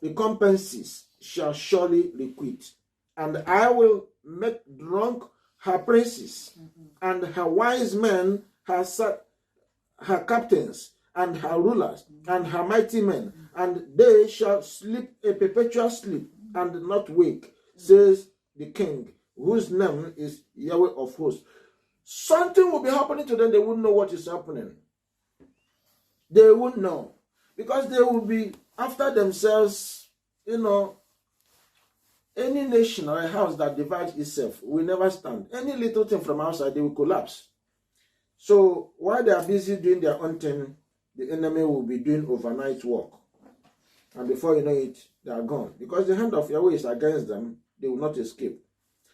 recompenses shall surely requite. And I will make drunk her princes, and her wise men, her captains, and her rulers, and her mighty men, and they shall sleep a perpetual sleep, and not wake, says the King, whose name is Yahweh of hosts. Something will be happening to them. They wouldn't know what is happening. They wouldn't know, because they will be after themselves. Any nation or a house that divides itself will never stand. Any little thing from outside, they will collapse. So while they are busy doing their own thing, the enemy will be doing overnight work. And before you know it, they are gone. Because the hand of Yahweh is against them, they will not escape.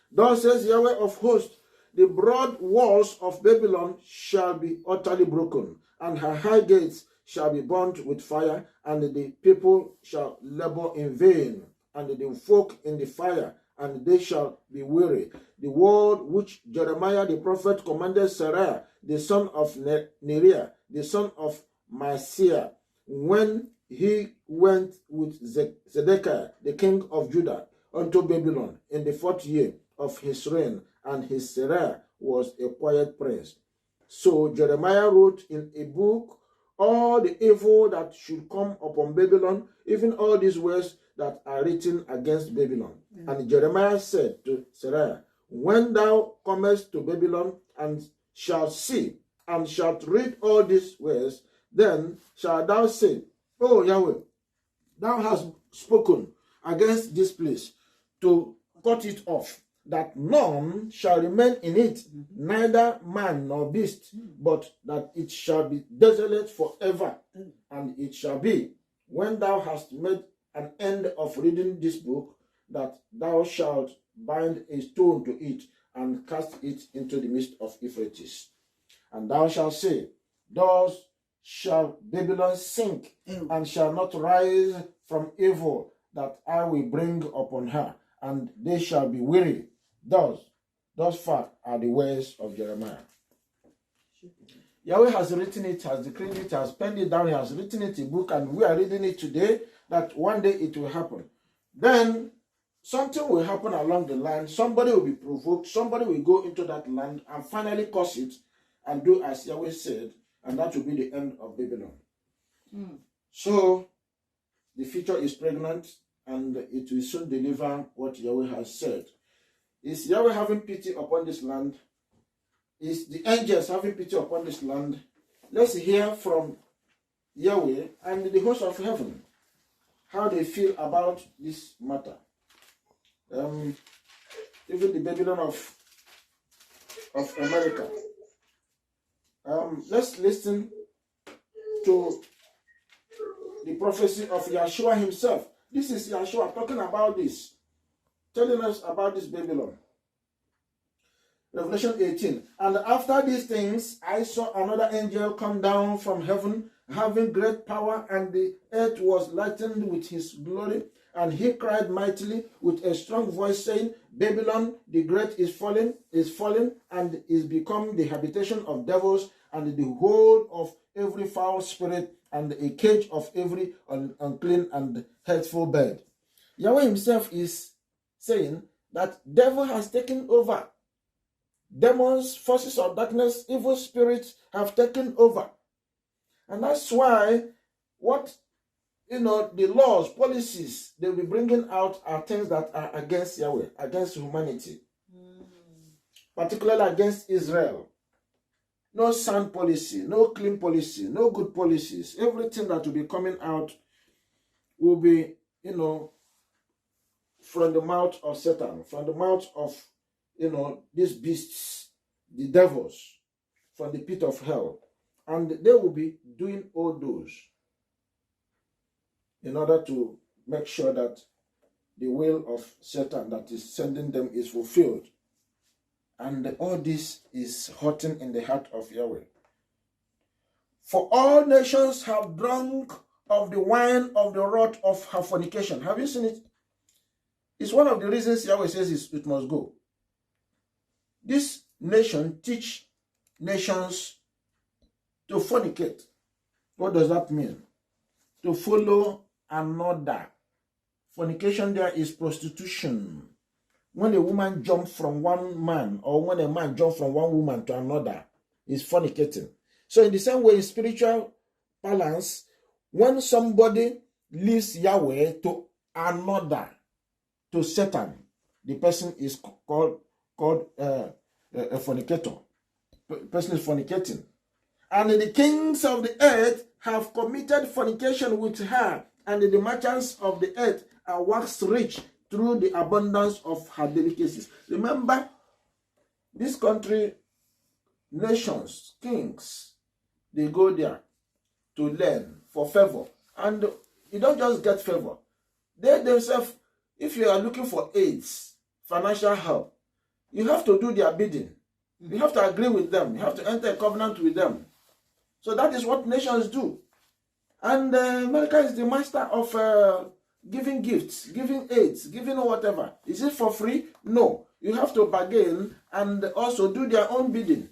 Thus says Yahweh of hosts, the broad walls of Babylon shall be utterly broken, and her high gates shall be burnt with fire, and the people shall labor in vain, and the folk in the fire, and they shall be weary. The word which Jeremiah the prophet commanded Seraiah, the son of Neriah, the son of Maaseiah, when he went with Zedekiah, the king of Judah, unto Babylon in the 4th year of his reign, and his Seraiah was a quiet prince. So Jeremiah wrote in a book all the evil that should come upon Babylon, even all these words that are written against Babylon. And Jeremiah said to Seraiah, when thou comest to Babylon, and shalt see, and shalt read all these words, then shalt thou say, O Yahweh, thou hast spoken against this place to cut it off, that none shall remain in it, neither man nor beast, but that it shall be desolate forever. And it shall be, when thou hast made an end of reading this book, that thou shalt bind a stone to it and cast it into the midst of Euphrates. And thou shalt say, thus shall Babylon sink, and shall not rise from evil that I will bring upon her, and they shall be weary. Thus far are the words of Jeremiah. Yahweh has written it, has decreed it, has penned it down, he has written it in a book, and we are reading it today, that one day it will happen. Then something will happen along the line, somebody will be provoked, somebody will go into that land and finally curse it and do as Yahweh said, and that will be the end of Babylon. So the future is pregnant, and it will soon deliver what Yahweh has said. Is Yahweh having pity upon this land? Is the angels having pity upon this land? Let's hear from Yahweh and the host of heaven how they feel about this matter. Even the Babylon of America. Let's listen to the prophecy of Yahshua himself. This is Yahshua talking about this, telling us about this Babylon. Revelation 18. And after these things, I saw another angel come down from heaven, having great power, and the earth was lightened with his glory. And he cried mightily with a strong voice, saying, Babylon the great is fallen, and is become the habitation of devils, and the hold of every foul spirit, and a cage of every unclean and hurtful bird. Yahweh himself is saying that devil has taken over. Demons, forces of darkness, evil spirits have taken over. And that's why what, the laws, policies they'll be bringing out are things that are against Yahweh, against humanity. Particularly against Israel. No sound policy, no clean policy, no good policies. Everything that will be coming out will be, from the mouth of Satan, from the mouth of these beasts, the devils, from the pit of hell. And they will be doing all those in order to make sure that the will of Satan that is sending them is fulfilled. And all this is hurting in the heart of Yahweh. For all nations have drunk of the wine of the wrath of her fornication. Have you seen it? It's one of the reasons Yahweh says it must go. This nation teach nations to fornicate. What does that mean? To follow another. Fornication there is prostitution. When a woman jumps from one man, or when a man jumps from one woman to another, is fornicating. So in the same way, in spiritual balance, when somebody leaves Yahweh to another, to Satan, the person is called a fornicator. Person is fornicating. And the kings of the earth have committed fornication with her, and the merchants of the earth are waxed rich through the abundance of her delicacies. Remember, this country, nations, kings, they go there to learn for favor. And you don't just get favor. They themselves, if you are looking for aids, financial help, you have to do their bidding. You have to agree with them. You have to enter a covenant with them. So that is what nations do. And America is the master of giving gifts, giving aids, giving whatever. Is it for free? No. You have to bargain and also do their own bidding.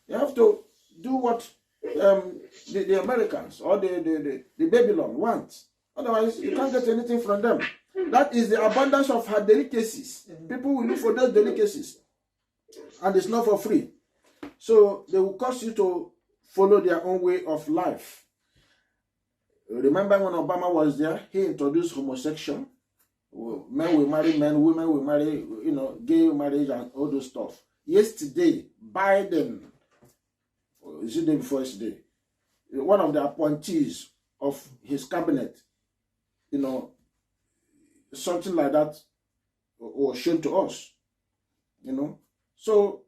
You have to do what the Americans or the Babylon want. Otherwise, you can't get anything from them. That is the abundance of her delicacies. People will look for those delicacies. And it's not for free. So they will cause you to follow their own way of life. Remember when Obama was there, he introduced homosexual. Men will marry men, women will marry, gay marriage and all those stuff. Yesterday, Biden, is it the day before yesterday, one of the appointees of his cabinet, something like that was shown to us. So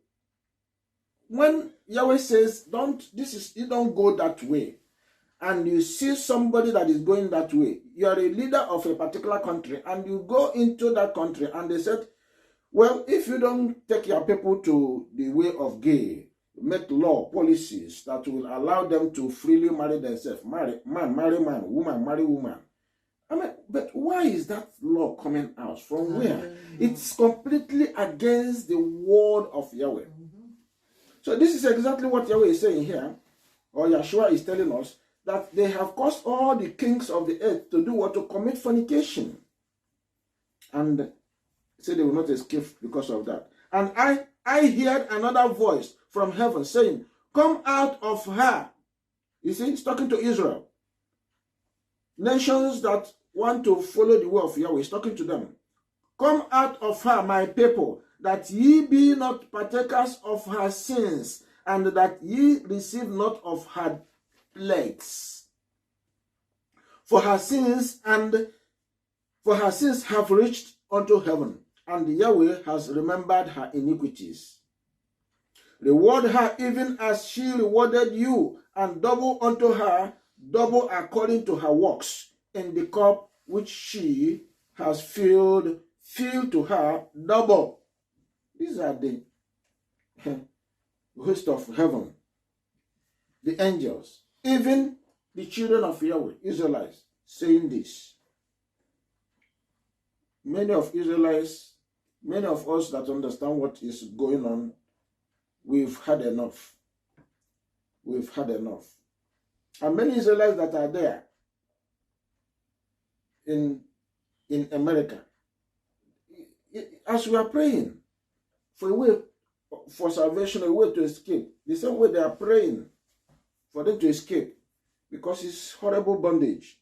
when Yahweh says, you don't go that way, and you see somebody that is going that way, you are a leader of a particular country, and you go into that country, and they said, well, if you don't take your people to the way of gay, make law, policies that will allow them to freely marry themselves, marry man, woman, marry woman. I mean, but why is that law coming out? From where? It's completely against the word of Yahweh. So this is exactly what Yahweh is saying here, or Yeshua is telling us, that they have caused all the kings of the earth to do what? To commit fornication. And say they will not escape because of that. And I heard another voice from heaven saying, come out of her. You see, he's talking to Israel. Nations that want to follow the way of Yahweh, he's talking to them. Come out of her, my people, that ye be not partakers of her sins, and that ye receive not of her plagues. For her sins have reached unto heaven, and Yahweh has remembered her iniquities. Reward her even as she rewarded you, and double unto her, double according to her works, in the cup which she has filled, fill to her double. These are the host of heaven, the angels, even the children of Yahweh, Israelites, saying this. Many of Israelites, many of us that understand what is going on, we've had enough. We've had enough. And many Israelites that are there in America, as we are praying for a way for salvation, a way to escape, the same way they are praying for them to escape, because it's horrible bondage.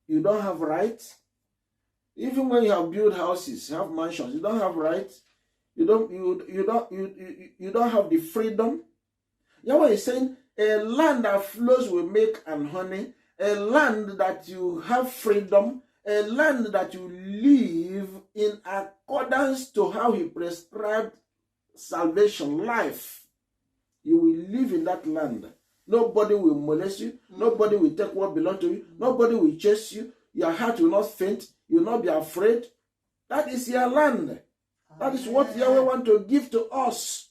You don't have rights. Even when you have built houses, you have mansions, you don't have rights. You don't have the freedom. Yahweh is saying, a land that flows with milk and honey, a land that you have freedom, a land that you live in accordance to how he prescribed salvation, life. You will live in that land. Nobody will molest you. Nobody will take what belongs to you. Nobody will chase you. Your heart will not faint. You will not be afraid. That is your land. That is what Yahweh wants to give to us.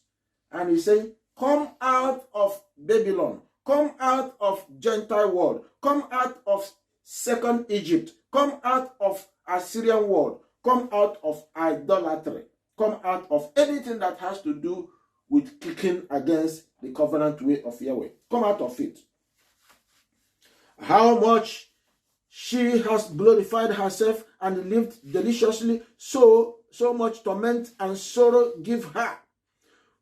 And he's saying, come out of Babylon. Come out of Gentile world. Come out of second Egypt. Come out of Assyrian world. Come out of idolatry. Come out of anything that has to do with kicking against the covenant way of Yahweh. Come out of it. How much she has glorified herself and lived deliciously, so much torment and sorrow give her.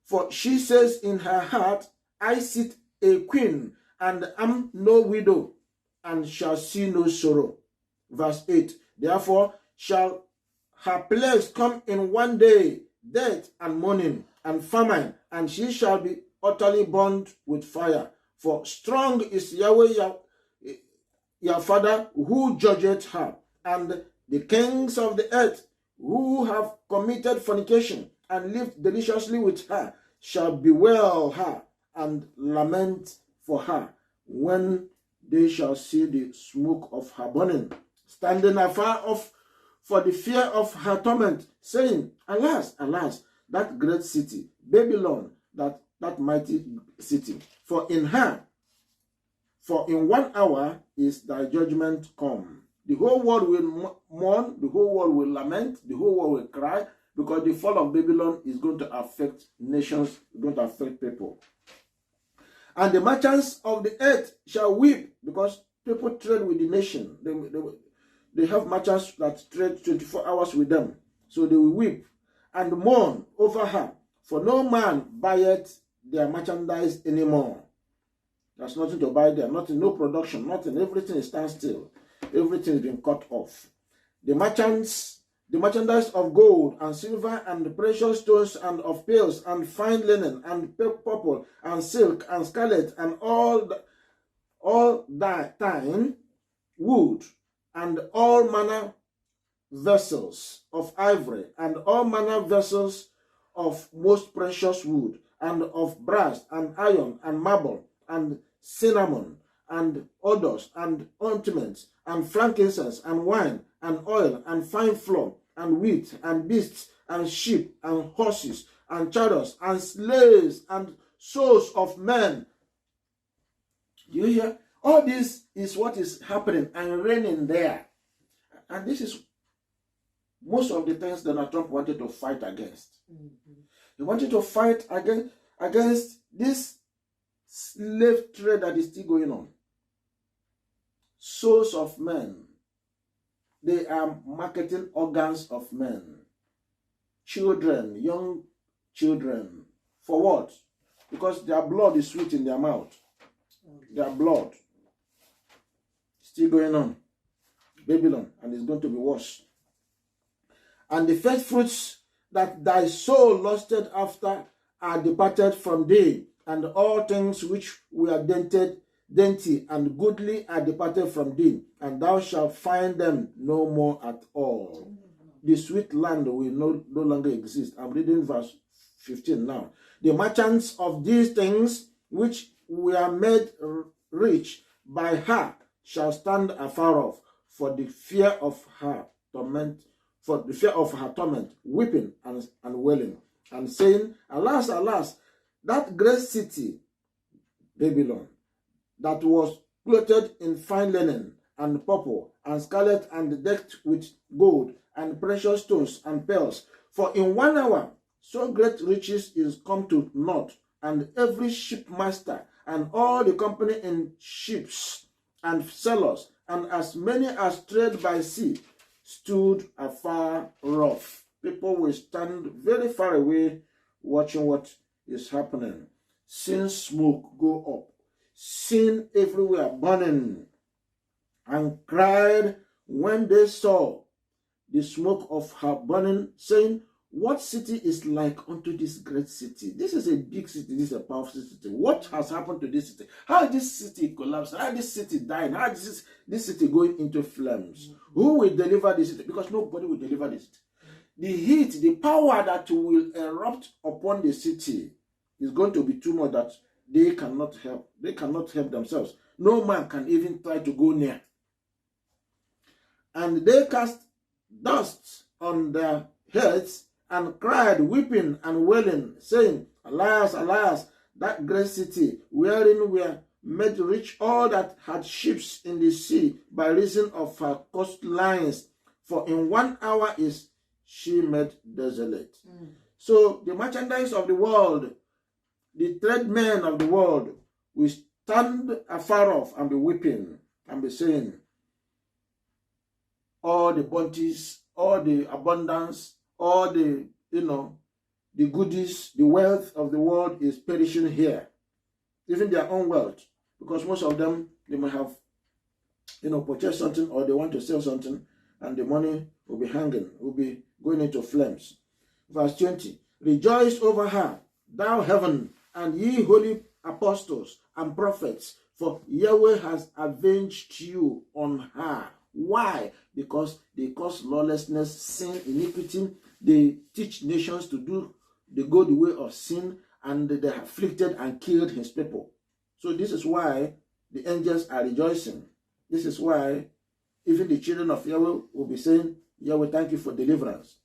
For she says in her heart, I sit a queen, and am no widow, and shall see no sorrow. Verse 8, therefore shall her plagues come in one day, death and mourning and famine, and she shall be utterly burned with fire. For strong is Yahweh your father, who judgeth her, and the kings of the earth, who have committed fornication and lived deliciously with her, shall bewail her and lament for her, when they shall see the smoke of her burning, standing afar off for the fear of her torment, saying, alas, alas, that great city, Babylon, that mighty city. For in 1 hour is thy judgment come. The whole world will mourn, the whole world will lament, the whole world will cry, because the fall of Babylon is going to affect nations, going to affect people. And the merchants of the earth shall weep, because people trade with the nation. They have merchants that trade 24 hours with them. So they will weep and mourn over her. For no man buyeth their merchandise anymore. There's nothing to buy there. Nothing, no production, nothing. Everything is standstill. Everything is being cut off. The merchandise of gold and silver and precious stones and of pearls and fine linen and purple and silk and scarlet and all thine wood and all manner vessels of ivory and all manner vessels of most precious wood and of brass and iron and marble and cinnamon, and odors, and ointments, and frankincense, and wine, and oil, and fine flour, and wheat, and beasts, and sheep, and horses, and chariots, and slaves, and souls of men. Do you hear? All this is what is happening and reigning there. And this is most of the things Donald Trump wanted to fight against. He wanted to fight against this slave trade that is still going on. Souls of men. They are marketing organs of men. Children, young children. For what? Because their blood is sweet in their mouth. Their blood. Still going on. Babylon. And it's going to be worse. And the first fruits that thy soul lusted after are departed from thee, and all things which were dainty and goodly are departed from thee, and thou shalt find them no more at all. The sweet land will no longer exist. I'm reading verse 15 now. The merchants of these things which were made rich by her shall stand afar off, for the fear of her torment, weeping and wailing, and saying, Alas, alas, that great city, Babylon, that was clothed in fine linen, and purple, and scarlet, and decked with gold, and precious stones, and pearls. For in 1 hour so great riches is come to naught, and every shipmaster, and all the company in ships, and sailors, and as many as trade by sea, stood afar off. People will stand very far away watching what is happening. Seeing smoke go up, seeing everywhere burning, and cried when they saw the smoke of her burning, saying, What city is like unto this great city? This is a big city, this is a powerful city. What has happened to this city? How is this city collapsed? How is this city dying? How is this city going into flames? Who will deliver this city? Because nobody will deliver this city. The heat, the power that will erupt upon the city is going to be too much that they cannot help. They cannot help themselves. No man can even try to go near. And they cast dust on their heads and cried, weeping and wailing, saying, Alas, alas, that great city, wherein were made rich all that had ships in the sea by reason of her coastlines. For in 1 hour is she made desolate. So the merchandise of the world, the trade men of the world, will stand afar off and be weeping and be saying, all the bounties, all the abundance, all the, the goodies, the wealth of the world is perishing here. Even their own wealth. Because most of them, they might have, purchased something, or they want to sell something, and the money will be hanging, will be going into flames. Verse 20. Rejoice over her, thou heaven, and ye holy apostles and prophets, for Yahweh has avenged you on her. Why? Because they cause lawlessness, sin, iniquity. They teach nations to go the way of sin, and they afflicted and killed his people. So this is why the angels are rejoicing. This is why even the children of Yahweh will be saying, Yahweh, thank you for deliverance.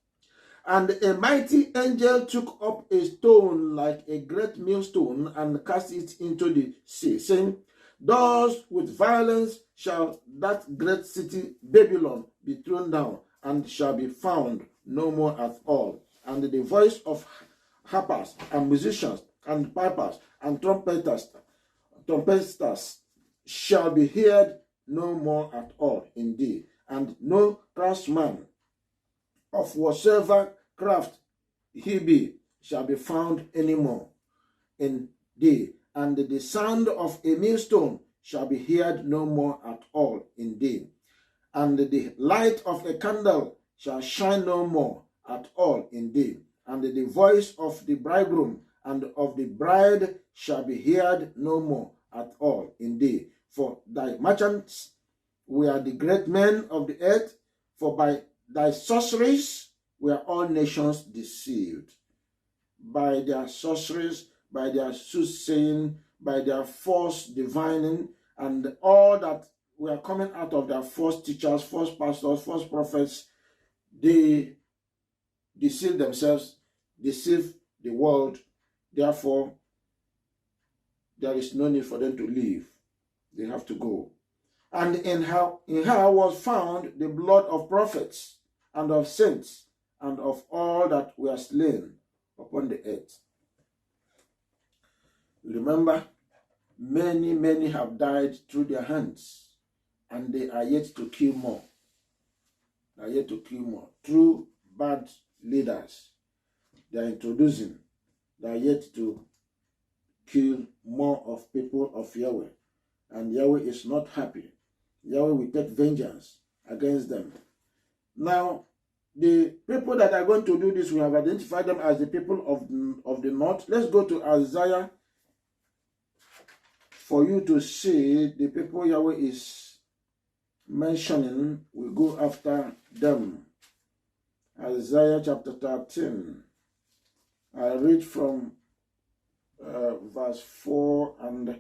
And a mighty angel took up a stone like a great millstone and cast it into the sea, saying, Thus with violence shall that great city Babylon be thrown down, and shall be found no more at all. And the voice of harpers and musicians and pipers and trumpeters shall be heard no more at all indeed. And no craftsman of whatsoever craft he be shall be found any more in thee. And the sound of a millstone shall be heard no more at all in thee. And the light of a candle shall shine no more at all in thee. And the voice of the bridegroom and of the bride shall be heard no more at all in thee. For thy merchants were the great men of the earth, for by thy sorceries were all nations deceived. By their sorceries, by their soothsaying, by their false divining and all that were coming out of their false teachers, false pastors, false prophets. They deceive themselves, deceive the world. Therefore, there is no need for them to leave. They have to go. And in her was found the blood of prophets and of saints and of all that were slain upon the earth. Remember, many have died through their hands, and they are yet to kill more. They are yet to kill more through bad leaders. They are introducing. They are yet to kill more of people of Yahweh. And Yahweh is not happy. Yahweh will take vengeance against them. Now, the people that are going to do this, we have identified them as the people of the north. Let's go to Isaiah for you to see the people Yahweh is mentioning. We go after them. Isaiah chapter 13. I read from verse 4 and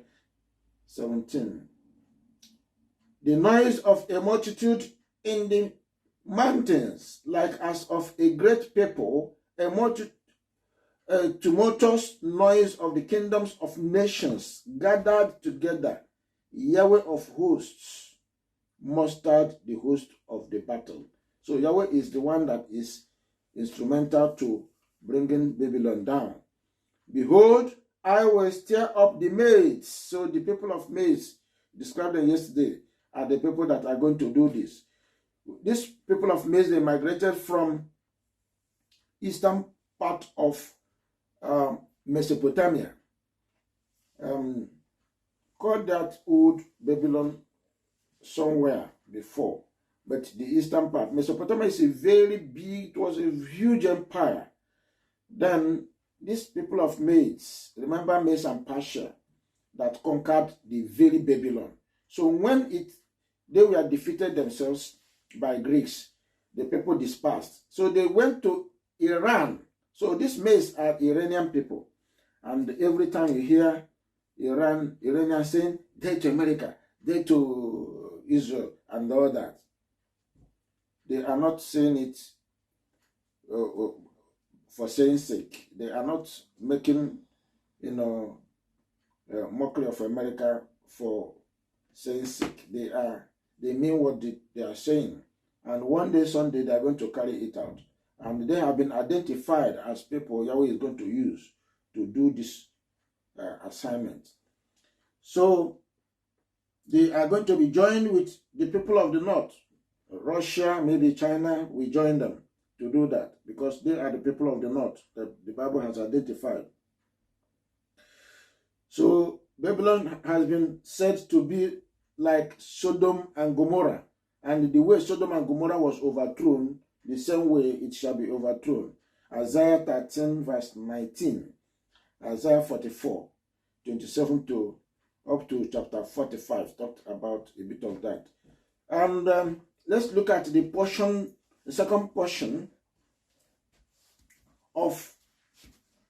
17. The noise of a multitude in the mountains, like as of a great people, a tumultuous noise of the kingdoms of nations gathered together. Yahweh of hosts mustered the host of the battle. So Yahweh is the one that is instrumental to bringing Babylon down. Behold, I will stir up the maids. So the people of maids, described them yesterday, are the people that are going to do this. These people of maids, they migrated from eastern part of Mesopotamia. Called that old Babylon somewhere before. But the eastern part, Mesopotamia is a very big, it was a huge empire. Then these people of Medes, remember Medes and Persia, that conquered the very Babylon. So when they were defeated themselves by Greeks, the people dispersed. So they went to Iran. So these Medes are Iranian people. And every time you hear Iranians saying, they to America, they to Israel, and all that, they are not saying it for saying sake. They are not making, mockery of America for saying sake. They mean what they are saying. And one day, someday, they are going to carry it out. And they have been identified as people Yahweh is going to use to do this assignment. So, they are going to be joined with the people of the north. Russia, maybe China, we join them to do that because they are the people of the north that the Bible has identified. So Babylon has been said to be like Sodom and Gomorrah, and the way Sodom and Gomorrah was overthrown, the same way it shall be overthrown. Isaiah 13 verse 19, Isaiah 44, 27 to up to chapter 45 talked about a bit of that. And let's look at the second portion of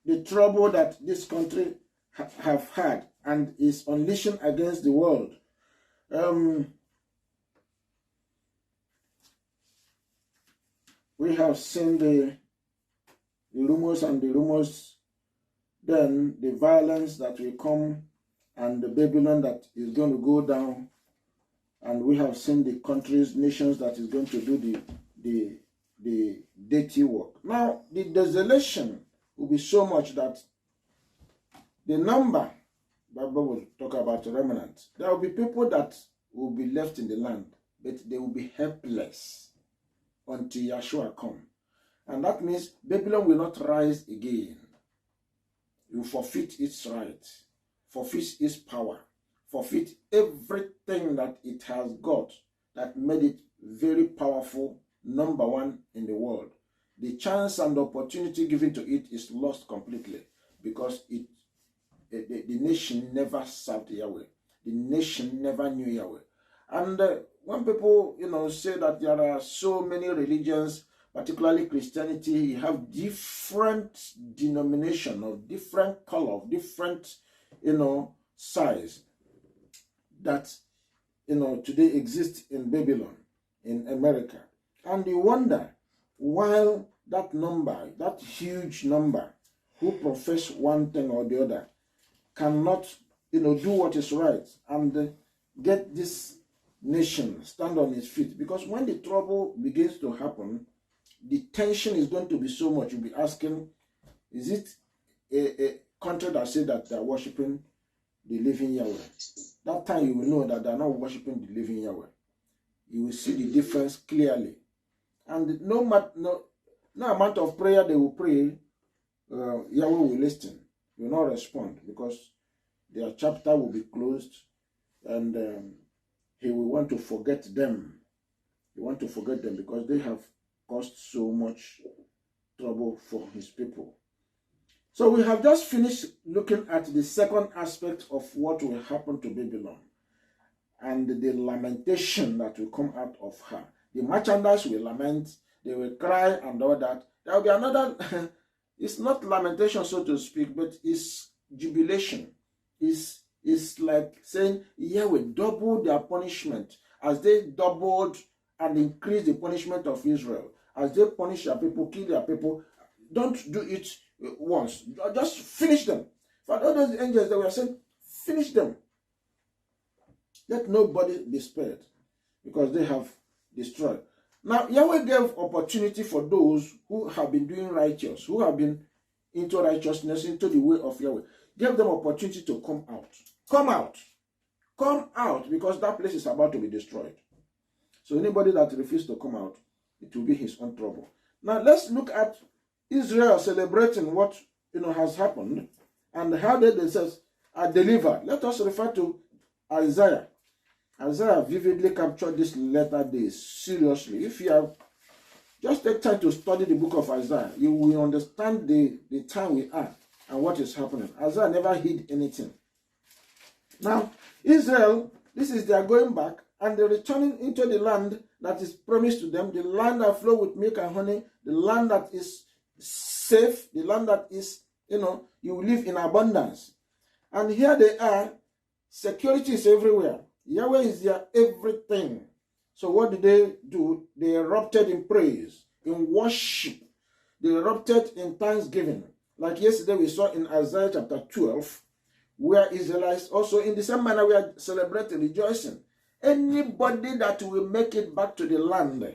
the trouble that this country have had and is unleashing against the world. We have seen the rumors and the rumors, then the violence that will come and the Babylon that is going to go down. And we have seen the countries, nations that is going to do the dirty work. Now, the desolation will be so much that the number, Bible will talk about remnants. There will be people that will be left in the land, but they will be helpless until Yeshua come. And that means Babylon will not rise again. It will forfeit its right, forfeit its power, forfeit everything that it has got that made it very powerful, number one in the world. The chance and the opportunity given to it is lost completely because the nation never served Yahweh. The nation never knew Yahweh. And when people, say that there are so many religions, particularly Christianity, you have different denomination of different color, different, size that today exists in Babylon, in America. And you wonder why that huge number who profess one thing or the other cannot do what is right and get this nation stand on its feet. Because when the trouble begins to happen, the tension is going to be so much. You'll be asking, is it a country that say that they're worshiping the living Yahweh? That time you will know that they're not worshiping the living Yahweh. You will see the difference clearly. And no amount of prayer they will pray, Yahweh will listen. He will not respond, because their chapter will be closed, and he will want to forget them. He want to forget them because they have caused so much trouble for his people. So we have just finished looking at the second aspect of what will happen to Babylon and the lamentation that will come out of her. The merchandise will lament, they will cry and all that. There will be another, it's not lamentation so to speak, but it's jubilation. It's like saying, Yahweh doubled their punishment as they doubled and increased the punishment of Israel. As they punish their people, kill their people, don't do it once. Just finish them. For all those angels that were saying, finish them. Let nobody be spared, because they have destroyed. Now, Yahweh gave opportunity for those who have been doing righteous, who have been into righteousness, into the way of Yahweh. Give them opportunity to come out. Come out. Come out, because that place is about to be destroyed. So anybody that refuses to come out, it will be his own trouble. Now let's look at Israel celebrating what has happened and how they themselves are delivered. Let us refer to Isaiah. Isaiah vividly captured this latter days seriously. If you have just take time to study the book of Isaiah, you will understand the time we are and what is happening. Isaiah never hid anything. Now, Israel, this is their going back, and they're returning into the land that is promised to them, the land that flows with milk and honey, the land that is safe, the land that is, you live in abundance. And here they are, security is everywhere. Yahweh is their everything. So what did they do? They erupted in praise, in worship. They erupted in thanksgiving. Like yesterday we saw in Isaiah chapter 12, where Israelites also in the same manner we are celebrating, rejoicing. Anybody that will make it back to the land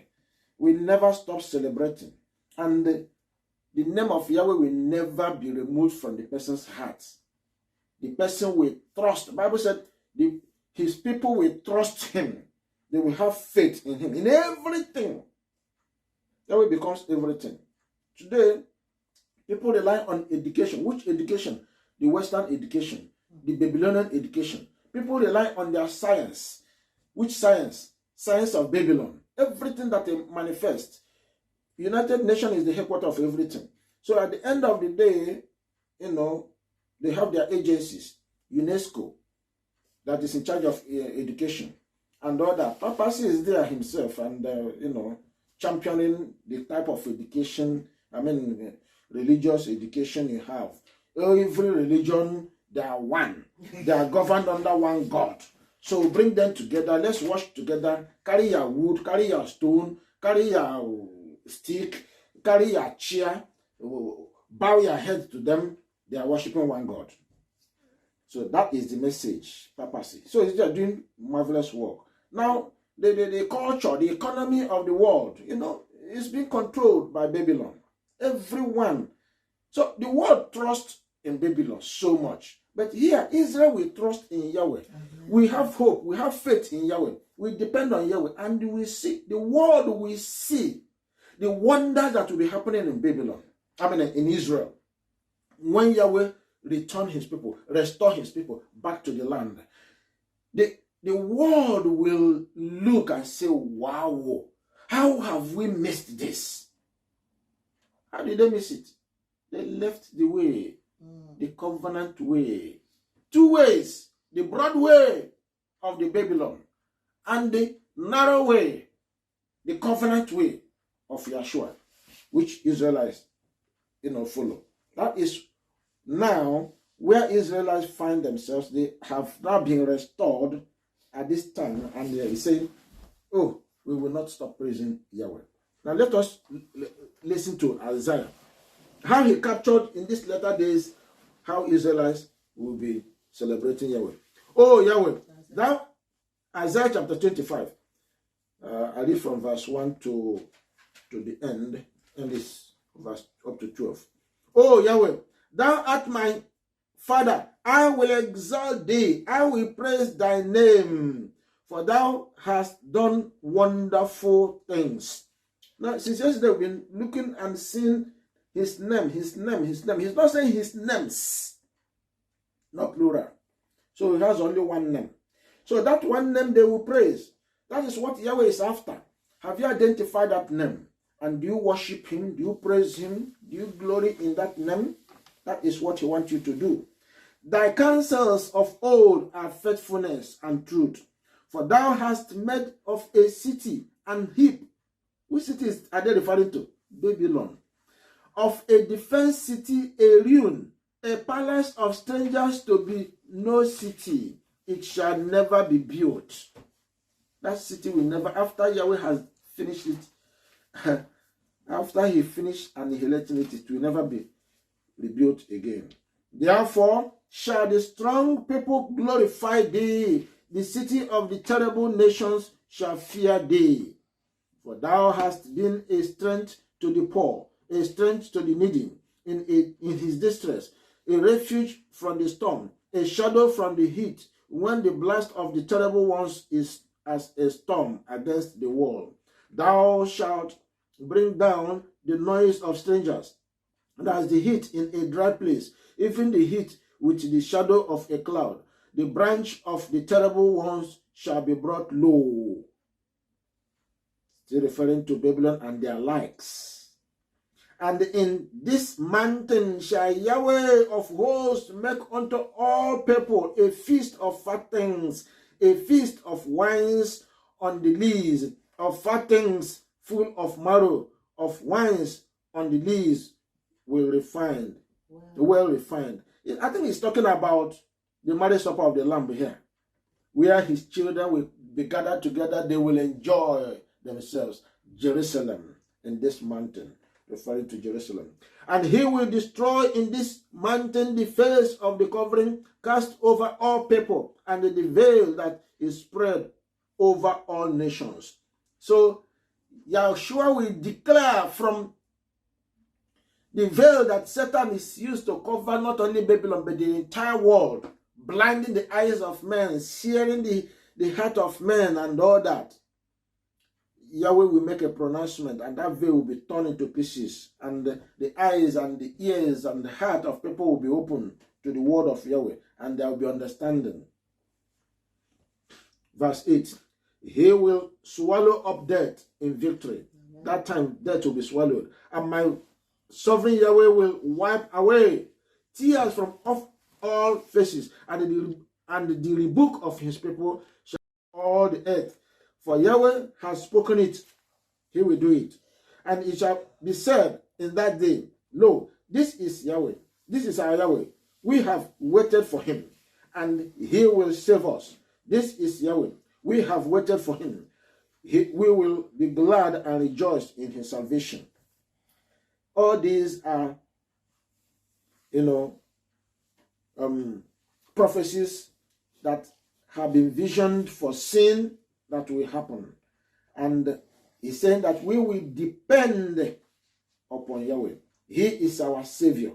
will never stop celebrating. And the name of Yahweh will never be removed from the person's heart. The person will trust. The Bible said his people will trust him. They will have faith in him, in everything. Yahweh becomes everything. Today, people rely on education. Which education? The Western education, the Babylonian education. People rely on their science. Which science? Science of Babylon. Everything that they manifest. United Nations is the headquarters of everything. So at the end of the day, they have their agencies. UNESCO, that is in charge of education. And all that. Papa is there himself and, championing the type of education, religious education you have. Every religion, they are one. They are governed under one God. So bring them together. Let's worship together. Carry your wood, carry your stone, carry your stick, carry your chair. Bow your head to them. They are worshiping one God. So that is the message, papacy. So they are doing marvelous work. Now, the culture, the economy of the world, is being controlled by Babylon. Everyone. So the world trusts in Babylon so much. But here, Israel will trust in Yahweh. Amen. We have hope. We have faith in Yahweh. We depend on Yahweh. And we see, the world will see the wonders that will be happening in Babylon. In Israel. When Yahweh return his people, restore his people back to the land. The world will look and say, wow, how have we missed this? How did they miss it? They left the way, the covenant way. Two ways, the broad way of the Babylon and the narrow way, the covenant way of Yeshua, which Israelites, follow. That is now where Israelites find themselves, they have now been restored at this time, and they say, oh, we will not stop praising Yahweh. Now let us listen to Isaiah. How he captured in these latter days how Israelites will be celebrating Yahweh. Oh, Yahweh, thou, Isaiah chapter 25. I read from verse 1 to the end, and this verse up to 12. Oh, Yahweh, thou art my Father, I will exalt thee, I will praise thy name, for thou hast done wonderful things. Now, since yesterday, we've been looking and seeing his name. He's not saying his names, not plural. So he has only one name. So that one name they will praise. That is what Yahweh is after. Have you identified that name? And do you worship him? Do you praise him? Do you glory in that name? That is what he wants you to do. Thy counsels of old are faithfulness and truth. For thou hast made of a city an heap. Which cities are they referring to? Babylon. Of a defense city a ruin, a palace of strangers to be no city. It shall never be built. That city will never, after Yahweh has finished it, after he finished annihilating it, it will never be rebuilt again. Therefore shall the strong people glorify thee. The city of the terrible nations shall fear thee. For thou hast been a strength to the poor, a strength to the needy in his distress, a refuge from the storm, a shadow from the heat, when the blast of the terrible ones is as a storm against the wall. Thou shalt bring down the noise of strangers, and as the heat in a dry place, even the heat with the shadow of a cloud, the branch of the terrible ones shall be brought low. Still referring to Babylon and their likes. And in this mountain shall Yahweh of hosts make unto all people a feast of fat things, a feast of wines on the lees, of fat things full of marrow, of wines on the lees well refined. I think he's talking about the marriage supper of the Lamb here, where his children will be gathered together, they will enjoy themselves. Jerusalem, in this mountain, referring to Jerusalem. And he will destroy in this mountain the face of the covering cast over all people, and the veil that is spread over all nations. So Yahshua will declare from the veil that Satan is used to cover not only Babylon but the entire world, blinding the eyes of men, searing the heart of men and all that. Yahweh will make a pronouncement, and that veil will be torn into pieces, and the eyes and the ears and the heart of people will be open to the word of Yahweh, and there will be understanding. Verse 8, he will swallow up death in victory. Amen. That time death will be swallowed, and my sovereign Yahweh will wipe away tears from off all faces, and the rebuke of his people shall all the earth. For Yahweh has spoken it, he will do it. And it shall be said in that day, lo, this is Yahweh, this is our Yahweh. We have waited for him, and he will save us. This is Yahweh. We have waited for him. We will be glad and rejoice in his salvation. All these are, prophecies that have been visioned, foreseen, that will happen. And he's saying that we will depend upon Yahweh. He is our Savior.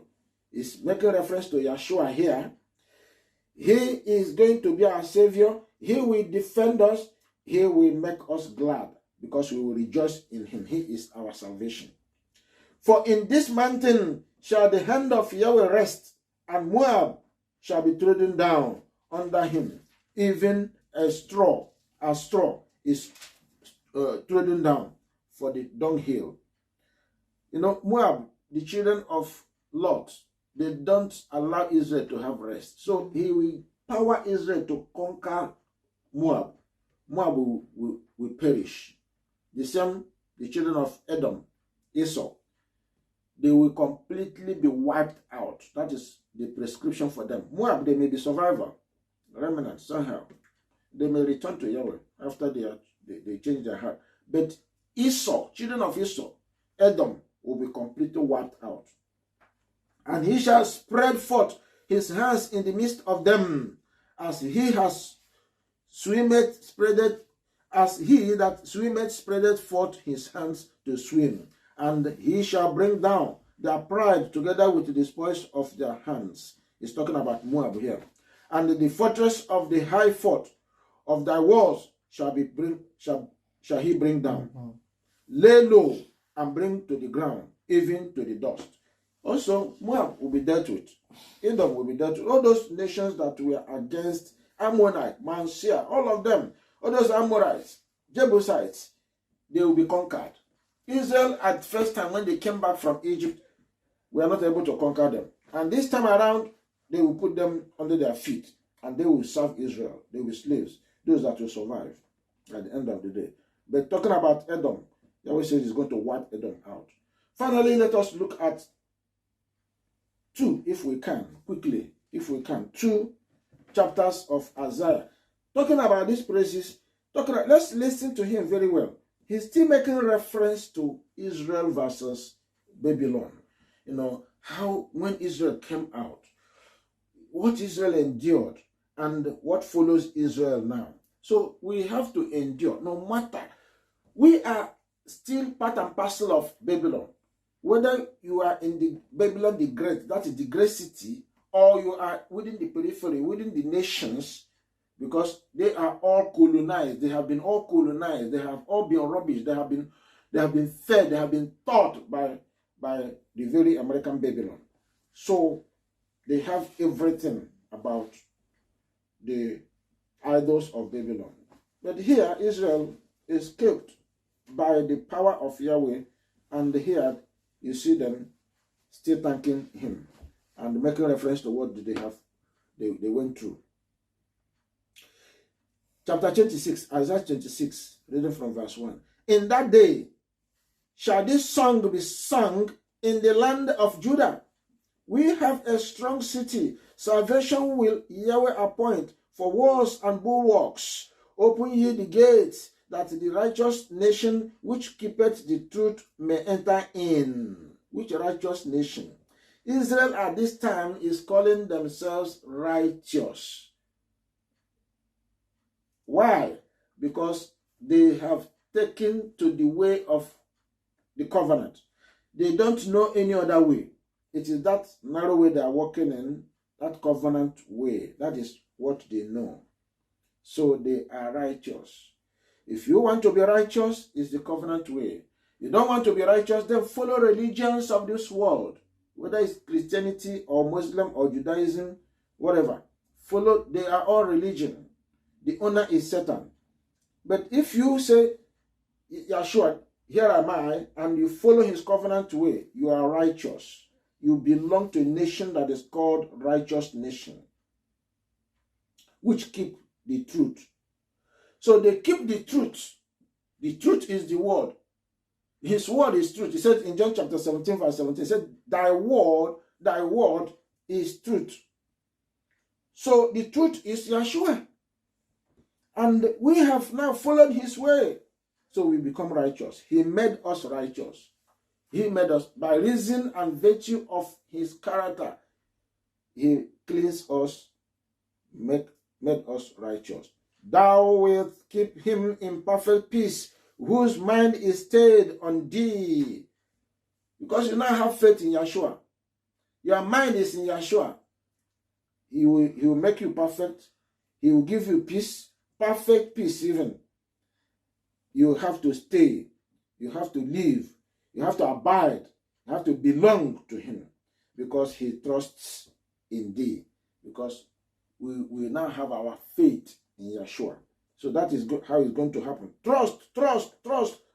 He's making reference to Yeshua here. He is going to be our Savior. He will defend us. He will make us glad because we will rejoice in him. He is our salvation. For in this mountain shall the hand of Yahweh rest, and Moab shall be trodden down under him, even a straw is trodden down for the dunghill. Moab, the children of Lot, they don't allow Israel to have rest. So he will power Israel to conquer Moab. Moab will perish. The same, the children of Edom, Esau. they will completely be wiped out. That is the prescription for them. Moab, they may be survivor, remnant somehow. They may return to Yahweh after they change their heart. But Esau, children of Esau, Edom, will be completely wiped out. And he shall spread forth his hands in the midst of them, as he has swimmeth spreadeth, as he that swimmeth spreadeth forth his hands to swim. And he shall bring down their pride together with the spoils of their hands. He's talking about Moab here. And the fortress of the high fort of thy walls shall he bring down. Lay low and bring to the ground, even to the dust. Also, Moab will be dealt with. Edom will be dealt with. All those nations that were against Ammonite, Mount Seir, all of them, all those Amorites, Jebusites, they will be conquered. Israel, at first time when they came back from Egypt, were not able to conquer them. And this time around, they will put them under their feet, and they will serve Israel. They will be slaves, those that will survive at the end of the day. But talking about Edom, Yahweh says he's going to wipe Edom out. Finally, let us look at two, if we can, quickly, if we can, 2 chapters of Isaiah. Talking about these praises, let's listen to him very well. He's still making reference to Israel versus Babylon. You know, how when Israel came out, what Israel endured, and what follows Israel now. So we have to endure, no matter. We are still part and parcel of Babylon. Whether you are in the Babylon the Great, that is the great city, or you are within the periphery, within the nations, because they are all colonized. They have been all colonized. They have all been rubbish. They have been fed. They have been taught by the very American Babylon. So they have everything about the idols of Babylon. But here, Israel is kept by the power of Yahweh, and here you see them still thanking him and making reference to what they went through. Chapter 26, Isaiah 26, reading from verse 1. In that day shall this song be sung in the land of Judah. We have a strong city. Salvation will Yahweh appoint for walls and bulwarks. Open ye the gates, that the righteous nation which keepeth the truth may enter in. Which righteous nation? Israel at this time is calling themselves righteous. Why? Because they have taken to the way of the covenant. They don't know any other way. It is that narrow way they are walking in, that covenant way. That is what they know. So they are righteous. If you want to be righteous, it's the covenant way. You don't want to be righteous, then follow religions of this world. Whether it's Christianity or Muslim or Judaism, whatever. Follow, they are all religion. The owner is Satan. But if you say, Yeshua, here am I, and you follow his covenant way, you are righteous. You belong to a nation that is called righteous nation, which keep the truth. So they keep the truth. The truth is the word. His word is truth. He said in John chapter 17, verse 17, he said, thy word is truth. So the truth is Yeshua. And we have now followed his way. So we become righteous. He made us righteous. He made us by reason and virtue of his character. He cleansed us, made us righteous. Thou wilt keep him in perfect peace, whose mind is stayed on thee. Because you now have faith in Yeshua. Your mind is in Yeshua. He will make you perfect. He will give you peace, perfect peace even. You have to stay. You have to live. You have to abide. You have to belong to him, because he trusts in thee. Because we now have our faith in Yeshua. So that is how it's going to happen. Trust.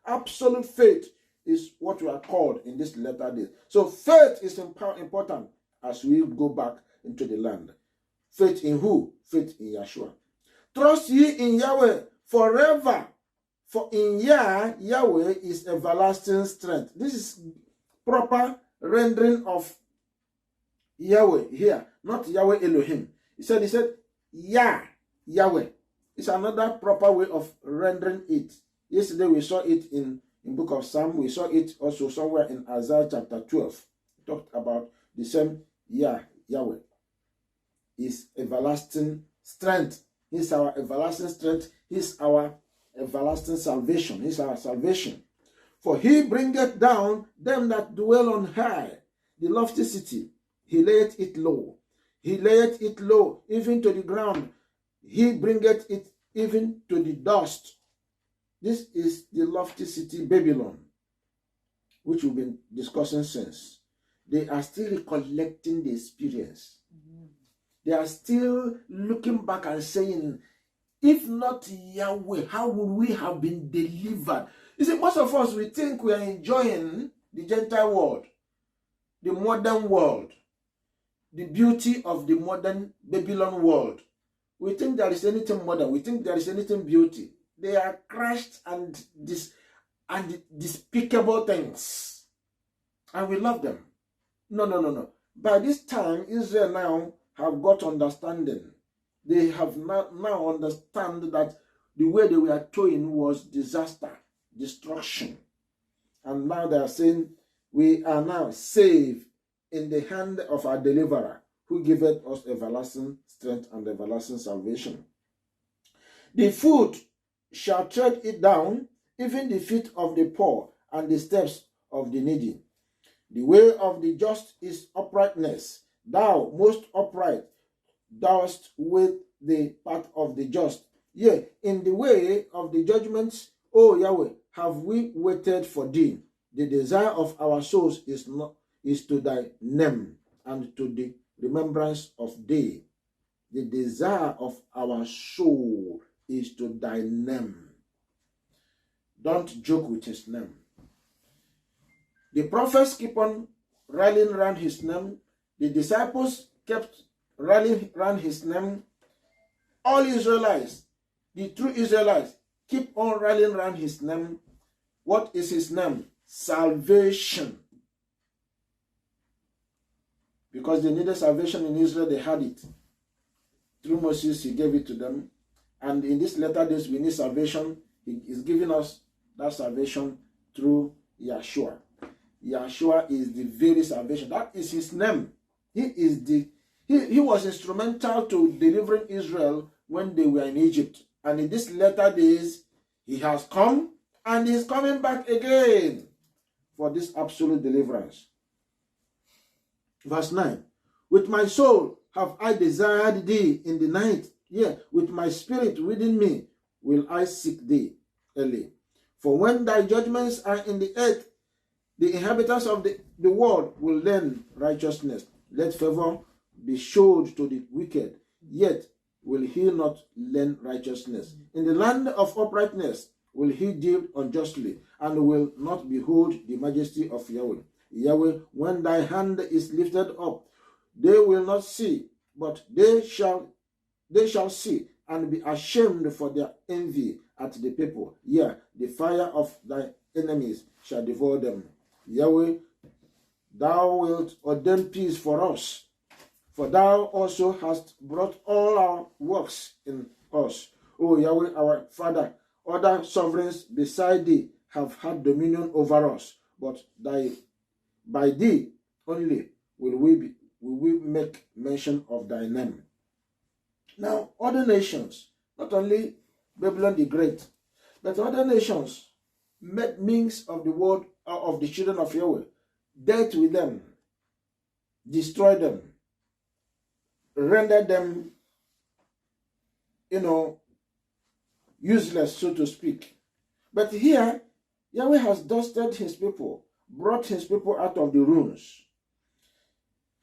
Absolute faith is what we are called in this latter days. So faith is important as we go back into the land. Faith in who? Faith in Yeshua. Trust ye in Yahweh forever. For in Yahweh is everlasting strength. This is proper rendering of Yahweh here, not Yahweh Elohim. He said, Yahweh. It's another proper way of rendering it. Yesterday we saw it in book of Psalm. We saw it also somewhere in Isaiah chapter 12. We talked about the same Yahweh. Is everlasting strength. He's our everlasting strength. He's our everlasting salvation. He's our salvation. For he bringeth down them that dwell on high, the lofty city. He layeth it low. He layeth it low, even to the ground. He bringeth it even to the dust. This is the lofty city Babylon, which we've been discussing since. They are still recollecting the experience. They are still looking back and saying, if not Yahweh, how would we have been delivered? You see, most of us, we think we are enjoying the Gentile world, the modern world, the beauty of the modern Babylon world. We think there is anything modern. We think there is anything beauty. They are crushed and despicable things. And we love them. No. By this time, Israel now have got understanding. They have now understand that the way they were towing was disaster, destruction. And now they are saying, we are now saved in the hand of our deliverer, who giveth us everlasting strength and everlasting salvation. The foot shall tread it down, even the feet of the poor and the steps of the needy. The way of the just is uprightness. Thou, most upright, dost with the path of the just. Yea, in the way of the judgments, O Yahweh, have we waited for thee. The desire of our souls is to thy name and to the remembrance of thee. The desire of our soul is to thy name. Don't joke with his name. The prophets keep on rallying around his name. The disciples kept rallying around his name. All Israelites, the true Israelites, keep on rallying around his name. What is his name? Salvation. Because they needed salvation in Israel, they had it. Through Moses, he gave it to them. And in these latter days, we need salvation. He is giving us that salvation through Yeshua. Yeshua is the very salvation. That is his name. He was instrumental to delivering Israel when they were in Egypt. And in these latter days, he has come and he is coming back again for this absolute deliverance. Verse 9. With my soul have I desired thee in the night. Yea, with my spirit within me will I seek thee early. For when thy judgments are in the earth, the inhabitants of the world will learn righteousness. Let favor be showed to the wicked, yet will he not learn righteousness. In the land of uprightness will he deal unjustly, and will not behold the majesty of Yahweh. Yahweh, when thy hand is lifted up, they will not see, but they shall see, and be ashamed for their envy at the people. Yea, the fire of thy enemies shall devour them. Yahweh, thou wilt ordain peace for us, for thou also hast brought all our works in us. O Yahweh, our Father, other sovereigns beside thee have had dominion over us, but by thee only will we make mention of thy name. Now, other nations, not only Babylon the Great, but other nations made means of the word of the children of Yahweh, dealt with them, destroyed them, rendered them, useless, so to speak. But here, Yahweh has dusted his people, brought his people out of the ruins.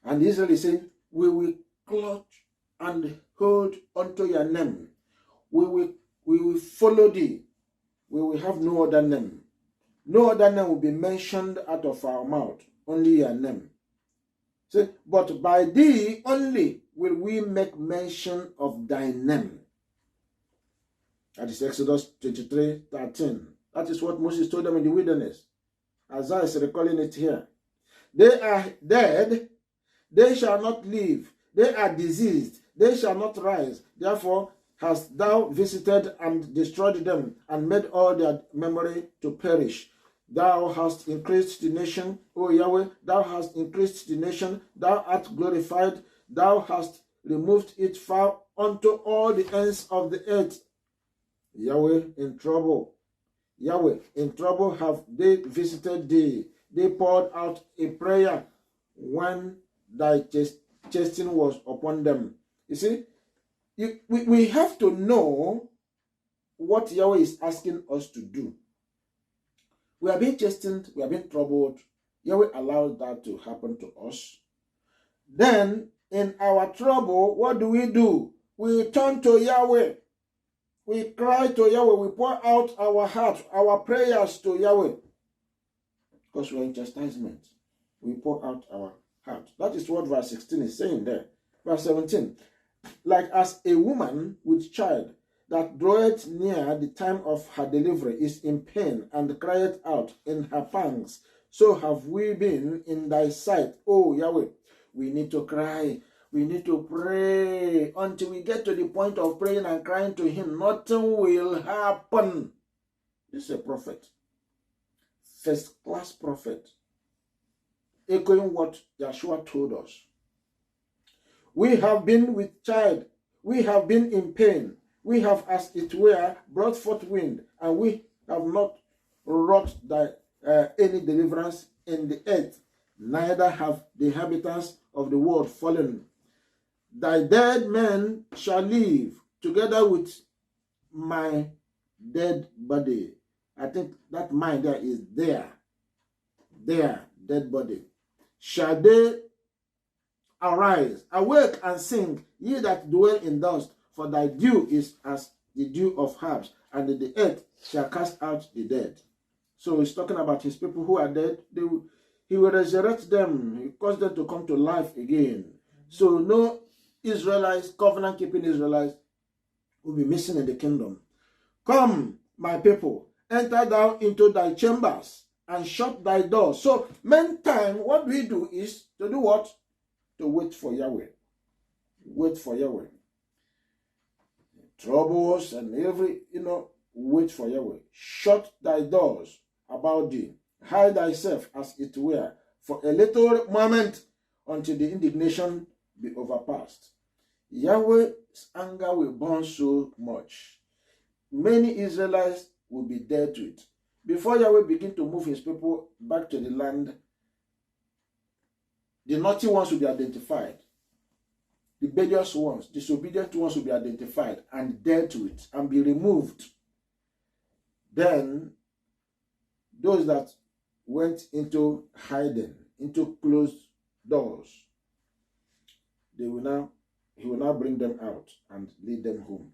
And Israel is saying, we will clutch and hold unto your name. We will follow thee. We will have no other name. No other name will be mentioned out of our mouth. Only your name. So, but by thee only will we make mention of thy name. That is Exodus 23:13. That is what Moses told them in the wilderness. Isaiah is recalling it here. They are dead, they shall not live. They are diseased, they shall not rise. Therefore hast thou visited and destroyed them, and made all their memory to perish. Thou hast increased the nation, O Yahweh, thou hast increased the nation, thou art glorified, thou hast removed it far unto all the ends of the earth. Yahweh in trouble. Yahweh in trouble have they visited thee. They poured out a prayer when thy chastening was upon them. You see, we have to know what Yahweh is asking us to do. We are being chastened, we are being troubled. Yahweh allowed that to happen to us. Then, in our trouble, what do? We turn to Yahweh. We cry to Yahweh. We pour out our heart, our prayers to Yahweh. Because we are in chastisement. We pour out our heart. That is what verse 16 is saying there. Verse 17. Like as a woman with child that draweth near the time of her delivery is in pain and crieth out in her pangs, so have we been in thy sight, O Yahweh. We need to cry. We need to pray until we get to the point of praying and crying to him. Nothing will happen. This is a prophet. First class prophet. Echoing what Joshua told us. We have been with child. We have been in pain. We have, as it were, brought forth wind, and we have not wrought any deliverance in the earth. Neither have the inhabitants of the world fallen. Thy dead men shall live together with my dead body. I think that mine there is their dead body. Shall they arise, awake and sing, ye that dwell in dust, for thy dew is as the dew of herbs, and the earth shall cast out the dead. So he's talking about his people who are dead. He will resurrect them. He cause them to come to life again. So no Israelites, covenant-keeping Israelites, will be missing in the kingdom. Come, my people, enter thou into thy chambers, and shut thy doors. So, meantime, what we do is to do what? To wait for Yahweh. Wait for Yahweh. Troubles and wait for Yahweh. Shut thy doors about thee. Hide thyself, as it were, for a little moment, until the indignation be overpassed. Yahweh's anger will burn so much. Many Israelites will be dead to it. Before Yahweh begin to move his people back to the land, the naughty ones will be identified. The rebellious ones, disobedient ones will be identified and dealt with and be removed. Then, those that went into hiding, into closed doors, he will now bring them out and lead them home.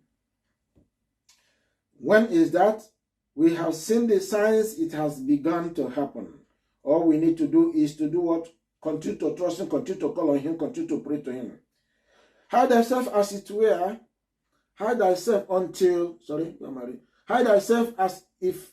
When is that? We have seen the signs, it has begun to happen. All we need to do is to do what? Continue to trust him, continue to call on him, continue to pray to him. Hide thyself, as it were, hide thyself hide thyself as if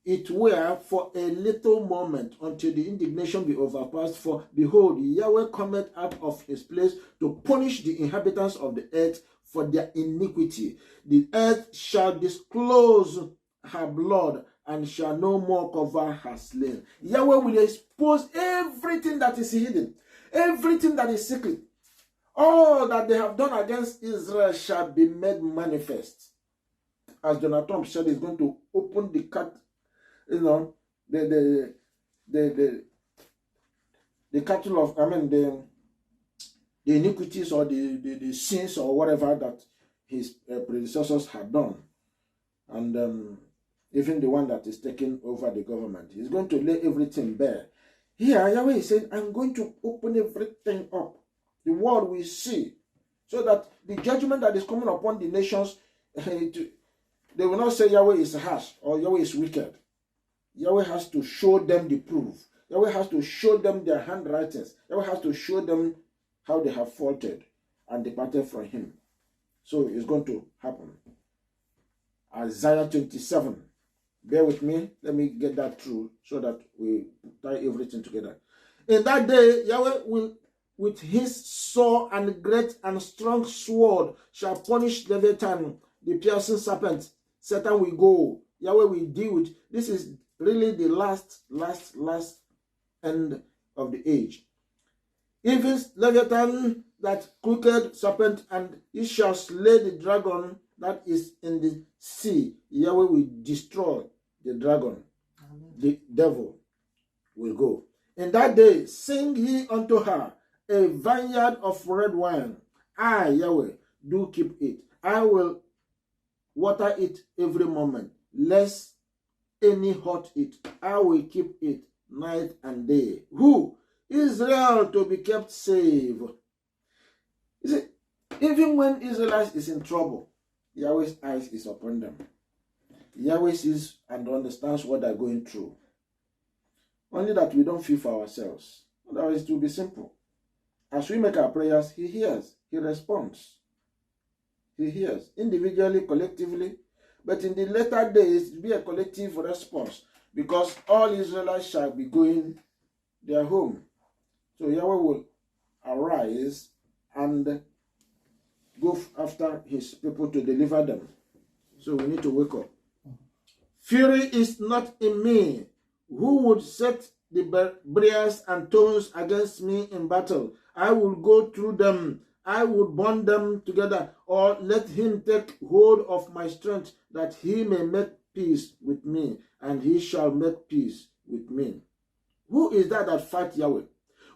it were for a little moment, until the indignation be overpassed. For behold, Yahweh cometh out of his place to punish the inhabitants of the earth for their iniquity. The earth shall disclose her blood, and shall no more cover her slain. Yahweh will expose everything that is hidden, everything that is secret. All that they have done against Israel shall be made manifest. As Donald Trump said, he's going to open the the cattle of, the iniquities or the sins or whatever that his predecessors had done. And even the one that is taking over the government. He's going to lay everything bare. Here, Yahweh is saying, I'm going to open everything up. The world will see. So that the judgment that is coming upon the nations, they will not say Yahweh is harsh or Yahweh is wicked. Yahweh has to show them the proof. Yahweh has to show them their handwritings. Yahweh has to show them how they have faltered and departed from him. So it's going to happen. Isaiah 27. Bear with me. Let me get that through so that we tie everything together. In that day, Yahweh will, with his sore and great and strong sword, shall punish Leviathan, the piercing serpent. Satan will go. Yahweh will deal with. This is really the last end of the age. Even Leviathan, that crooked serpent, and he shall slay the dragon that is in the sea. Yahweh will destroy the dragon. Amen. The devil will go. In that day, sing ye unto her a vineyard of red wine. I, Yahweh, do keep it. I will water it every moment, lest any hurt it. I will keep it night and day. Who? Israel, to be kept safe. You see, even when Israel is in trouble, Yahweh's eyes is upon them. Yahweh sees and understands what they're going through. Only that we don't feel for ourselves. Otherwise, it will be simple. As we make our prayers, he hears, he responds. He hears, individually, collectively. But in the later days, it will be a collective response, because all Israelites shall be going their home. So Yahweh will arise and go after his people to deliver them. So we need to wake up. Fury is not in me. Who would set the briars and thorns against me in battle? I will go through them. I will bond them together. Or let him take hold of my strength, that he may make peace with me, and he shall make peace with me. Who is that fight Yahweh?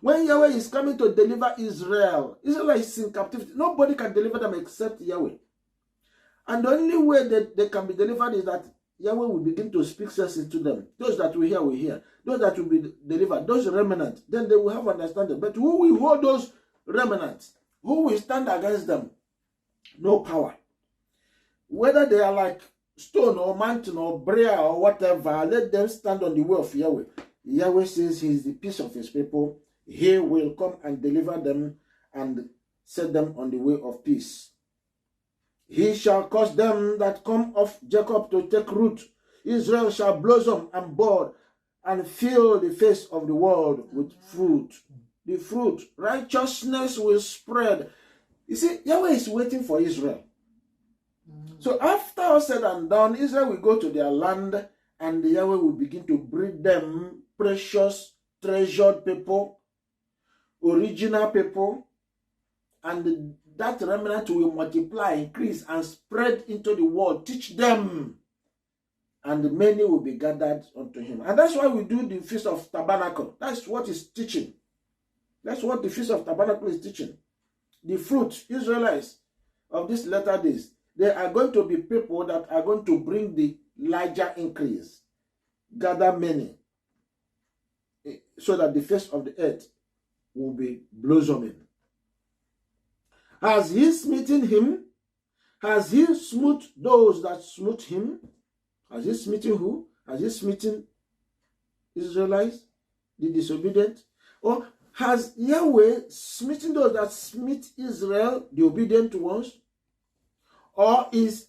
When Yahweh is coming to deliver Israel, Israel is in captivity. Nobody can deliver them except Yahweh. And the only way that they can be delivered is that Yahweh will begin to speak sense into them. Those that will hear. Those that will be delivered, those remnants, then they will have understanding. But who will hold those remnants? Who will stand against them? No power. Whether they are like stone or mountain or briar or whatever, let them stand on the way of Yahweh. Yahweh says he is the peace of his people. He will come and deliver them and set them on the way of peace. He shall cause them that come of Jacob to take root. Israel shall blossom and bud and fill the face of the world with fruit. The fruit, righteousness will spread. You see, Yahweh is waiting for Israel. So after all said and done, Israel will go to their land, and Yahweh will begin to breed them precious, treasured people, original people, and that remnant will multiply, increase, and spread into the world. Teach them, and many will be gathered unto him. And that's why we do the Feast of Tabernacle. That's what is teaching. That's what the Feast of Tabernacle is teaching. The fruit, Israelites of these latter days, they are going to be people that are going to bring the larger increase, gather many, so that the face of the earth will be blossoming. Has he smitten him? Has he smote those that smote him? Has he smitten who? Has he smitten Israelites, the disobedient? Or has Yahweh smitten those that smite Israel, the obedient ones? Or is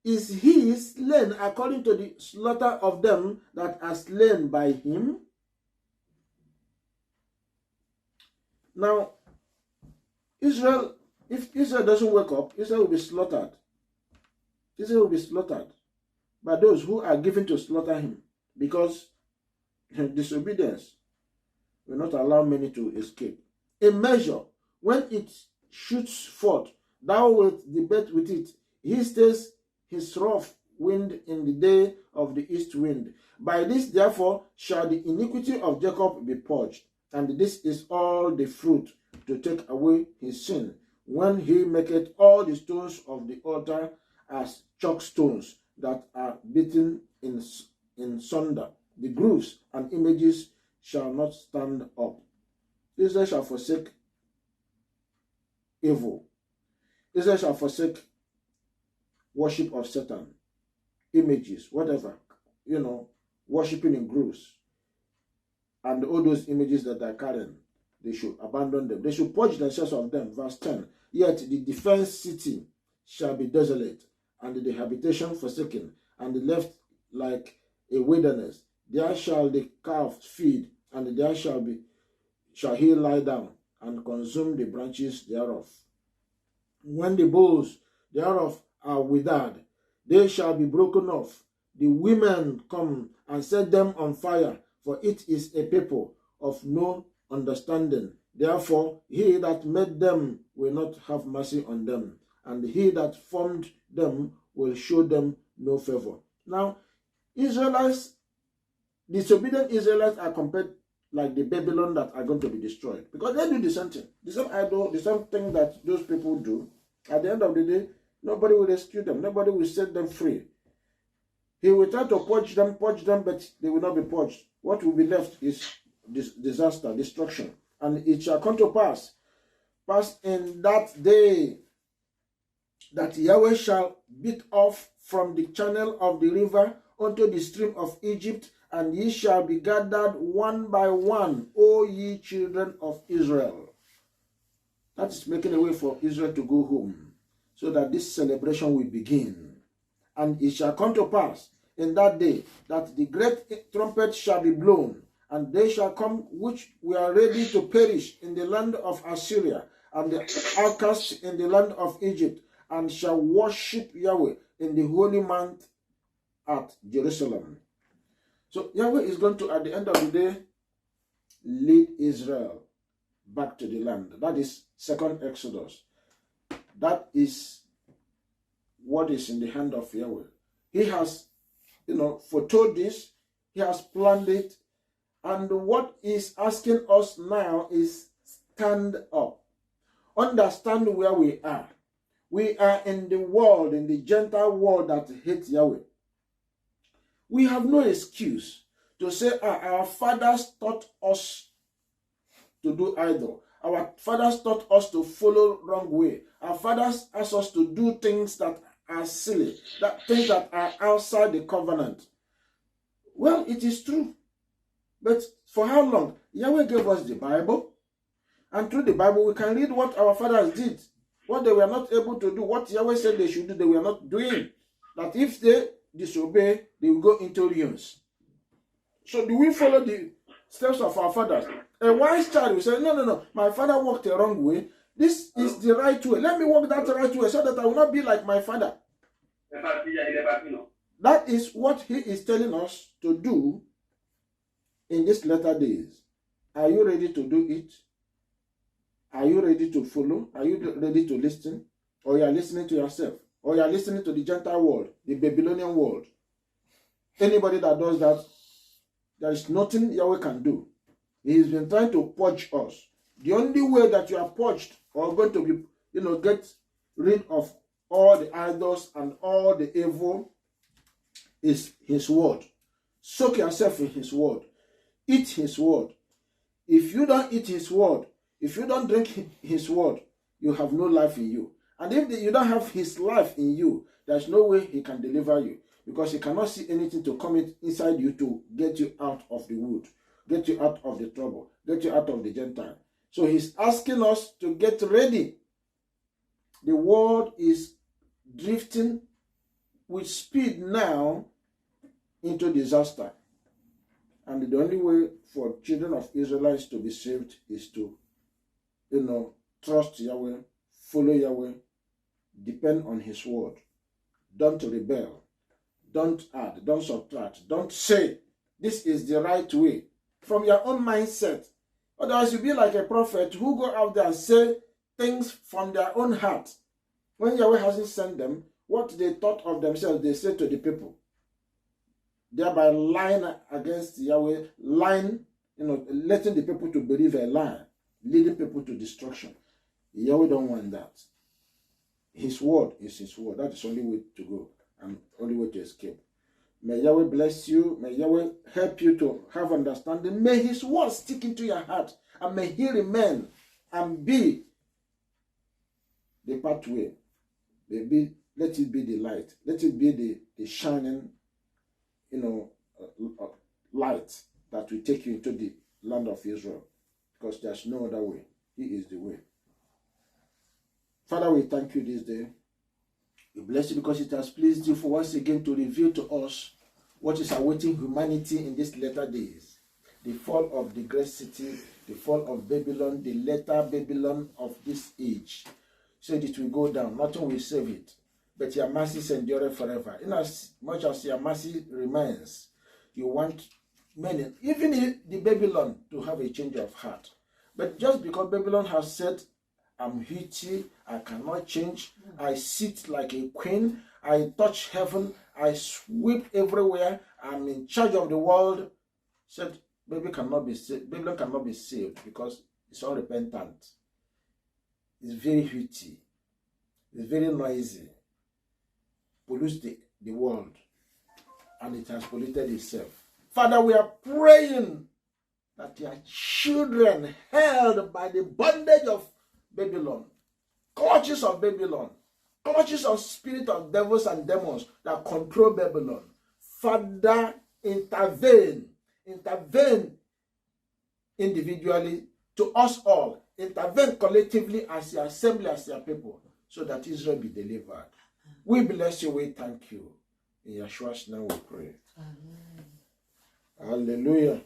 he slain according to the slaughter of them that are slain by him? Now, Israel, if Israel doesn't wake up, Israel will be slaughtered. Israel will be slaughtered by those who are given to slaughter him, because disobedience will not allow many to escape. A measure, when it shoots forth, thou wilt debate with it. He stays his rough wind in the day of the east wind. By this, therefore, shall the iniquity of Jacob be purged, and this is all the fruit to take away his sin, when he maketh all the stones of the altar as chalk stones that are beaten in sunder. The grooves and images shall not stand up. Israel shall forsake evil. Israel shall forsake worship of Satan, images, whatever, worshiping in grooves, and all those images that are carrying. They should abandon them. They should purge themselves of them. Verse 10. Yet the defense city shall be desolate, and the habitation forsaken, and the left like a wilderness. There shall the calf feed, and there shall he lie down and consume the branches thereof. When the boughs thereof are withered, they shall be broken off. The women come and set them on fire, for it is a people of no understanding. Therefore, he that made them will not have mercy on them, and he that formed them will show them no favor. Now, Israelites, disobedient Israelites are compared like the Babylon that are going to be destroyed, because they do the same thing, the same idol, the same thing that those people do. At the end of the day, nobody will rescue them, nobody will set them free. He will try to purge them, but they will not be purged. What will be left is disaster, destruction. And it shall come to pass in that day, that Yahweh shall beat off from the channel of the river unto the stream of Egypt, and ye shall be gathered one by one, O ye children of Israel. That is making a way for Israel to go home, so that this celebration will begin. And it shall come to pass in that day that the great trumpet shall be blown, and they shall come which were ready to perish in the land of Assyria, and the outcasts in the land of Egypt, and shall worship Yahweh in the holy mount at Jerusalem. So Yahweh is going to, at the end of the day, lead Israel back to the land. That is second Exodus. That is what is in the hand of Yahweh. He has, foretold this. He has planned it. And what he's asking us now is stand up. Understand where we are. We are in the world, in the Gentile world that hates Yahweh. We have no excuse to say, our fathers taught us to do idol. Our fathers taught us to follow wrong way. Our fathers asked us to do things that are silly, things that are outside the covenant. Well, it is true. But for how long? Yahweh gave us the Bible. And through the Bible, we can read what our fathers did. What they were not able to do, what Yahweh said they should do, they were not doing. That if they disobey, they will go into ruins. So do we follow the steps of our fathers? A wise child will say, no, my father walked the wrong way. This is the right way. Let me walk that right way so that I will not be like my father. That is what he is telling us to do in these latter days. Are you ready to do it? Are you ready to follow? Are you ready to listen? Or you are listening to yourself? Or you are listening to the Gentile world, the Babylonian world? Anybody that does that, there is nothing Yahweh can do. He has been trying to purge us. The only way that you are purged or going to be, get rid of all the idols and all the evil is his word. Soak yourself in his word. Eat his word. If you don't eat his word, if you don't drink his word, you have no life in you. And if you don't have his life in you, there's no way he can deliver you. Because he cannot see anything to come inside you to get you out of the wood, get you out of the trouble, get you out of the Gentile. So he's asking us to get ready. The world is drifting with speed now into disaster. And the only way for children of Israelites to be saved is to, trust Yahweh, follow Yahweh, depend on his word. Don't rebel. Don't add. Don't subtract. Don't say, this is the right way from your own mindset. Otherwise, you'll be like a prophet who go out there and say things from their own heart. When Yahweh hasn't sent them, what they thought of themselves, they say to the people. Thereby lying against Yahweh, lying, letting the people to believe a lie, leading people to destruction. Yahweh don't want that. His word is his word. That is the only way to go and only way to escape. May Yahweh bless you. May Yahweh help you to have understanding. May his word stick into your heart. And may he remain and be the pathway. Let it be the light. Let it be the shining, light that will take you into the land of Israel. Because there's no other way. He is the way. Father, we thank you this day. We bless you because it has pleased you for once again to reveal to us what is awaiting humanity in these latter days. The fall of the great city, the fall of Babylon, the latter Babylon of this age. So it will go down. Nothing will save it. But your mercies endure forever. In as much as your mercy remains, you want many, even the Babylon, to have a change of heart. But just because Babylon has said, I'm haughty, I cannot change, I sit like a queen, I touch heaven, I sweep everywhere, I'm in charge of the world, said Babylon cannot be saved because it's unrepentant. It's very haughty. It's very noisy. Pollutes the world. And it has polluted itself. Father, we are praying that your children held by the bondage of Babylon, clutches of Babylon, clutches of spirit of devils and demons that control Babylon. Father, intervene individually to us all, intervene collectively as your assembly, as your people, so that Israel be delivered. We bless you, we thank you. In Yeshua's name we pray. Amen. Hallelujah.